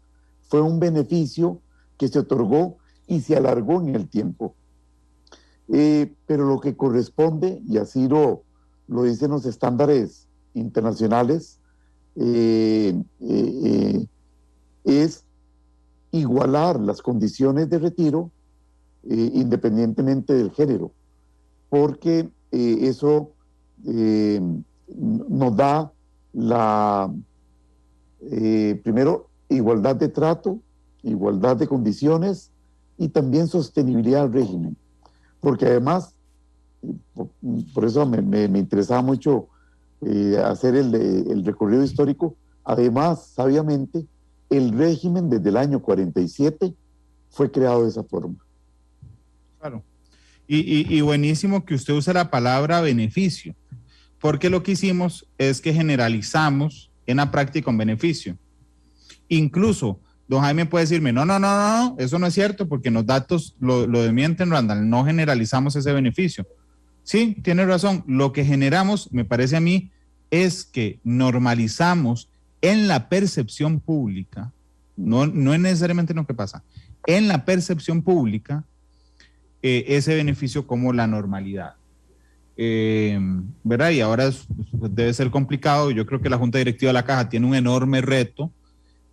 Fue un beneficio que se otorgó y se alargó en el tiempo. Pero lo que corresponde, y así lo dicen los estándares internacionales, es igualar las condiciones de retiro independientemente del género, porque eso nos da primero, igualdad de trato, igualdad de condiciones y también sostenibilidad del régimen. Porque además, por eso me interesaba mucho hacer el recorrido histórico, además, sabiamente, el régimen desde el año 47 fue creado de esa forma. Claro. Y buenísimo que usted use la palabra beneficio, porque lo que hicimos es que generalizamos en la práctica un beneficio. Incluso, don Jaime puede decirme, no, eso no es cierto porque los datos lo desmienten, Randall, no generalizamos ese beneficio. Sí, tiene razón, lo que generamos, me parece a mí, es que normalizamos en la percepción pública, no es necesariamente lo que pasa, en la percepción pública, ese beneficio como la normalidad. ¿Verdad? Y ahora debe ser complicado. Yo creo que la Junta Directiva de la Caja tiene un enorme reto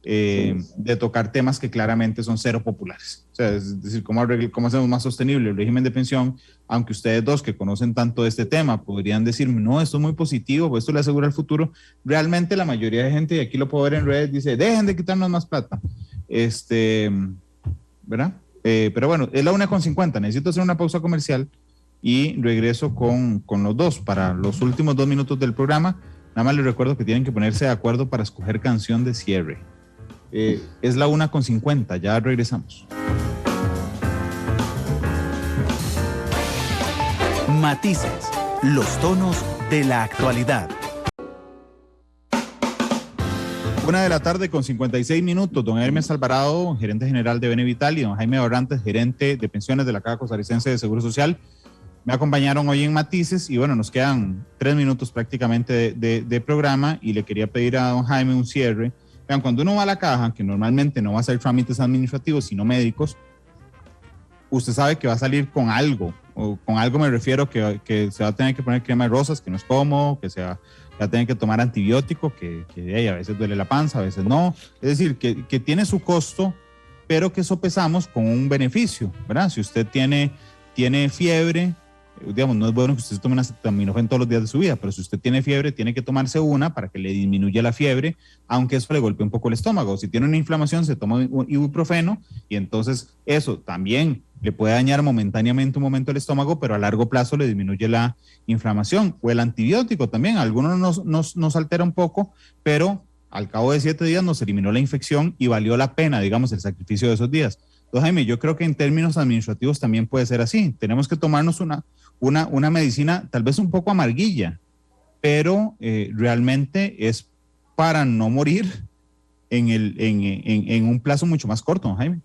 de tocar temas que claramente son cero populares. O sea, es decir, ¿cómo hacemos más sostenible el régimen de pensión? Aunque ustedes dos que conocen tanto de este tema podrían decirme, no, esto es muy positivo, pues esto le asegura el futuro. Realmente la mayoría de gente, y aquí lo puedo ver en redes, dice, dejen de quitarnos más plata. ¿Verdad? Pero bueno, es la 1:50. Necesito hacer una pausa comercial y regreso con los dos para los últimos 2 minutos del programa. Nada más les recuerdo que tienen que ponerse de acuerdo para escoger canción de cierre. Es la 1:50, ya regresamos. Matices, los tonos de la actualidad. 1:56 p.m. Don Hermes Alvarado, gerente general de Benevital, y don Jaime Barrantes, gerente de pensiones de la Caja Costarricense de Seguro Social, me acompañaron hoy en Matices. Y bueno, nos quedan 3 minutos prácticamente de programa, y le quería pedir a don Jaime un cierre. Vean, cuando uno va a la caja, que normalmente no va a hacer trámites administrativos, sino médicos, usted sabe que va a salir con algo, o con algo me refiero que se va a tener que poner crema de rosas, que no es cómodo, que se va a tener que tomar antibiótico, que a veces duele la panza, a veces no. Es decir, que tiene su costo, pero que sopesamos con un beneficio, ¿verdad? Si usted tiene fiebre, digamos, no es bueno que usted se tome una acetaminofén todos los días de su vida, pero si usted tiene fiebre, tiene que tomarse una para que le disminuya la fiebre, aunque eso le golpee un poco el estómago. Si tiene una inflamación, se toma un ibuprofeno, y entonces eso también le puede dañar momentáneamente un momento el estómago, pero a largo plazo le disminuye la inflamación. O el antibiótico también, a algunos nos altera un poco, pero al cabo de 7 días nos eliminó la infección y valió la pena, digamos, el sacrificio de esos días. Entonces, Jaime, yo creo que en términos administrativos también puede ser así. Tenemos que tomarnos una medicina tal vez un poco amarguilla, pero realmente es para no morir en un plazo mucho más corto, Jaime.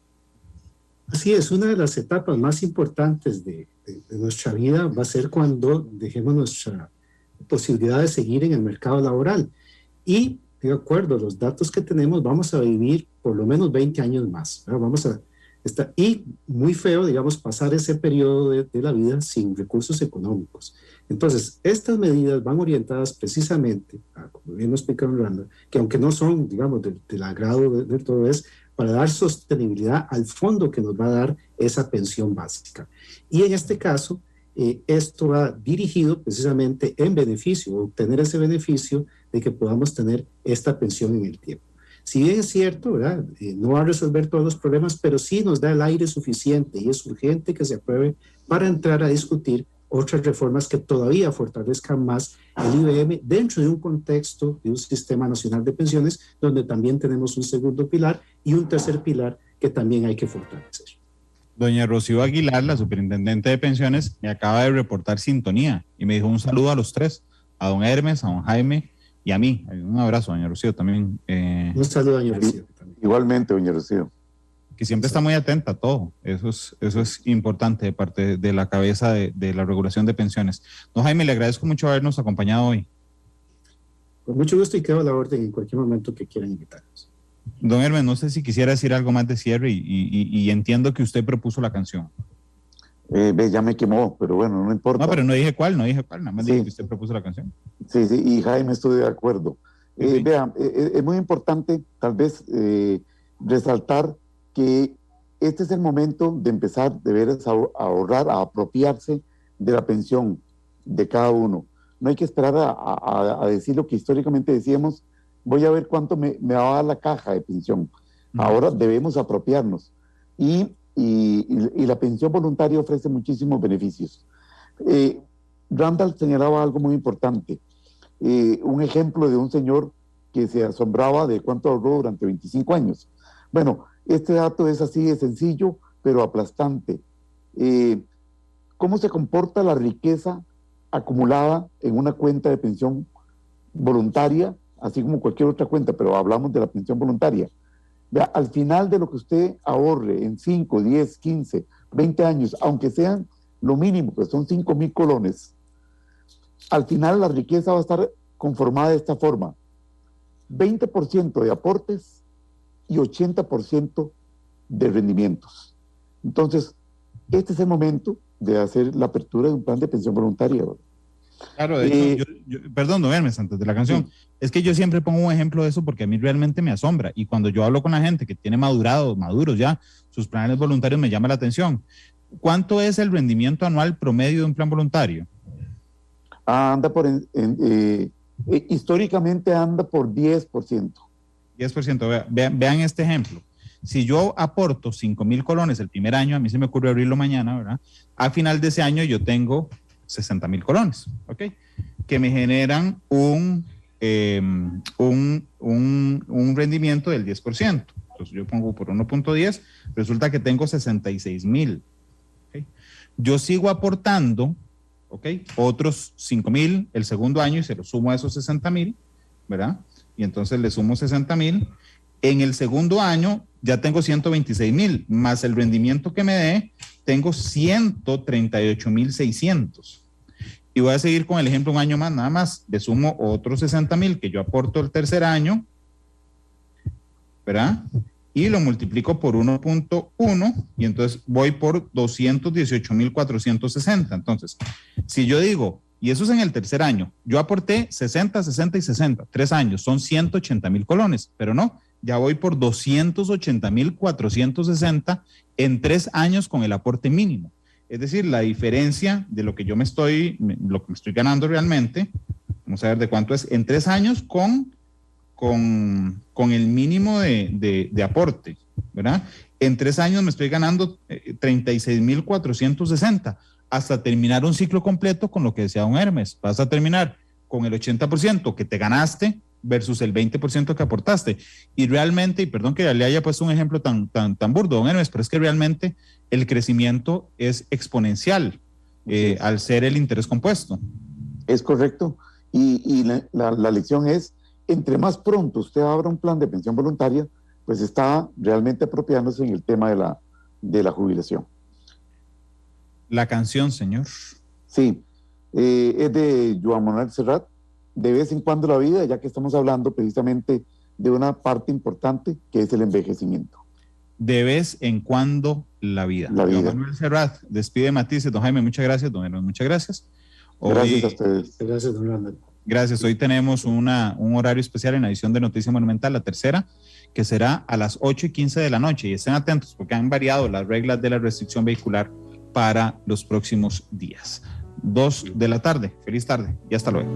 Así es, una de las etapas más importantes de nuestra vida va a ser cuando dejemos nuestra posibilidad de seguir en el mercado laboral. Y de acuerdo a los datos que tenemos, vamos a vivir por lo menos 20 años más, ¿verdad? Y muy feo, digamos, pasar ese periodo de la vida sin recursos económicos. Entonces, estas medidas van orientadas precisamente, como bien lo explicó Randall, que aunque no son, digamos, del agrado de todo, es para dar sostenibilidad al fondo que nos va a dar esa pensión básica. Y en este caso, esto va dirigido precisamente en beneficio, obtener ese beneficio de que podamos tener esta pensión en el tiempo. Si bien es cierto, ¿verdad? No va a resolver todos los problemas, pero sí nos da el aire suficiente y es urgente que se apruebe para entrar a discutir otras reformas que todavía fortalezcan más el IBM dentro de un contexto de un sistema nacional de pensiones donde también tenemos un segundo pilar y un tercer pilar que también hay que fortalecer. Doña Rocío Aguilar, la superintendente de pensiones, me acaba de reportar sintonía y me dijo un saludo a los tres, a don Hermes, a don Jaime y a mí. Un abrazo, doña Rocío, también. Un saludo, doña Rocío. Igualmente, doña Rocío. Que siempre está muy atenta a todo. Eso es importante de parte de la cabeza de la regulación de pensiones. Don Jaime, le agradezco mucho habernos acompañado hoy. Con mucho gusto y quedo a la orden en cualquier momento que quieran invitarnos. Don Hermes, no sé si quisiera decir algo más de cierre y entiendo que usted propuso la canción. Ya me quemó, pero bueno, no importa. No, pero no dije cuál, nada más dije que usted propuso la canción. Sí, y Jaime, estoy de acuerdo. Vean, es muy importante tal vez resaltar que este es el momento de empezar de veras a ahorrar, a apropiarse de la pensión de cada uno. No hay que esperar a decir lo que históricamente decíamos, voy a ver cuánto me va a dar la caja de pensión. Ahora debemos apropiarnos. Y la pensión voluntaria ofrece muchísimos beneficios. Randall señalaba algo muy importante. Un ejemplo de un señor que se asombraba de cuánto ahorró durante 25 años. Bueno, este dato es así de sencillo, pero aplastante. ¿Cómo se comporta la riqueza acumulada en una cuenta de pensión voluntaria así como cualquier otra cuenta, pero hablamos de la pensión voluntaria. Vea, al final de lo que usted ahorre en 5, 10, 15, 20 años, aunque sean lo mínimo, que son 5,000 colones, al final la riqueza va a estar conformada de esta forma: 20% de aportes y 80% de rendimientos. Entonces, este es el momento de hacer la apertura de un plan de pensión voluntaria, ¿verdad? Claro, de hecho, perdón, don Hermes, antes de la canción, sí. Es que yo siempre pongo un ejemplo de eso porque a mí realmente me asombra, y cuando yo hablo con la gente que tiene maduros ya sus planes voluntarios, me llama la atención. ¿Cuánto es el rendimiento anual promedio de un plan voluntario? Anda históricamente anda por 10%. 10%, vean este ejemplo. Si yo aporto 5,000 colones el primer año, a mí se me ocurre abrirlo mañana, ¿verdad? Al final de ese año yo tengo 60,000 colones, ¿ok? Que me generan un rendimiento del 10%. Entonces yo pongo por 1.10, resulta que tengo 66,000. ¿Okay? Yo sigo aportando, ¿ok? Otros 5,000 el segundo año y se lo sumo a esos 60,000, ¿verdad? Y entonces le sumo 60,000. En el segundo año ya tengo 126,000, más el rendimiento que me dé, tengo 138,600. Y voy a seguir con el ejemplo un año más, nada más. Le sumo otros 60,000 que yo aporto el tercer año, ¿verdad? Y lo multiplico por 1.1 y entonces voy por 218,460. Entonces, si yo digo, y eso es en el tercer año, yo aporté 60, 60 y 60, 3 años, son 180,000 colones, pero no, ya voy por 280,460 en 3 años con el aporte mínimo. Es decir, la diferencia de lo que me estoy ganando realmente, vamos a ver de cuánto es, en 3 años con el mínimo de aporte, ¿verdad? En 3 años me estoy ganando 36,460 hasta terminar un ciclo completo con lo que decía don Hermes. Vas a terminar con el 80% que te ganaste versus el 20% que aportaste. Y realmente, y perdón que le haya puesto un ejemplo tan burdo, don Hermes, pero es que realmente el crecimiento es exponencial al ser el interés compuesto. Es correcto. Y la lección es, entre más pronto usted abra un plan de pensión voluntaria, pues está realmente apropiándose en el tema de la jubilación. La canción, señor. Sí, es de Joan Manuel Serrat, De vez en cuando la vida, ya que estamos hablando precisamente de una parte importante que es el envejecimiento. De vez en cuando la vida. Joan Manuel Serrat, despide matices. Don Jaime, muchas gracias. Don Hermes, muchas gracias. Gracias a ustedes. Gracias, don Randall. Gracias. Hoy tenemos un horario especial en la edición de Noticia Monumental, la tercera, que será a las 8:15 de la noche. Y estén atentos porque han variado las reglas de la restricción vehicular para los próximos días. 2 de la tarde. Feliz tarde y hasta luego.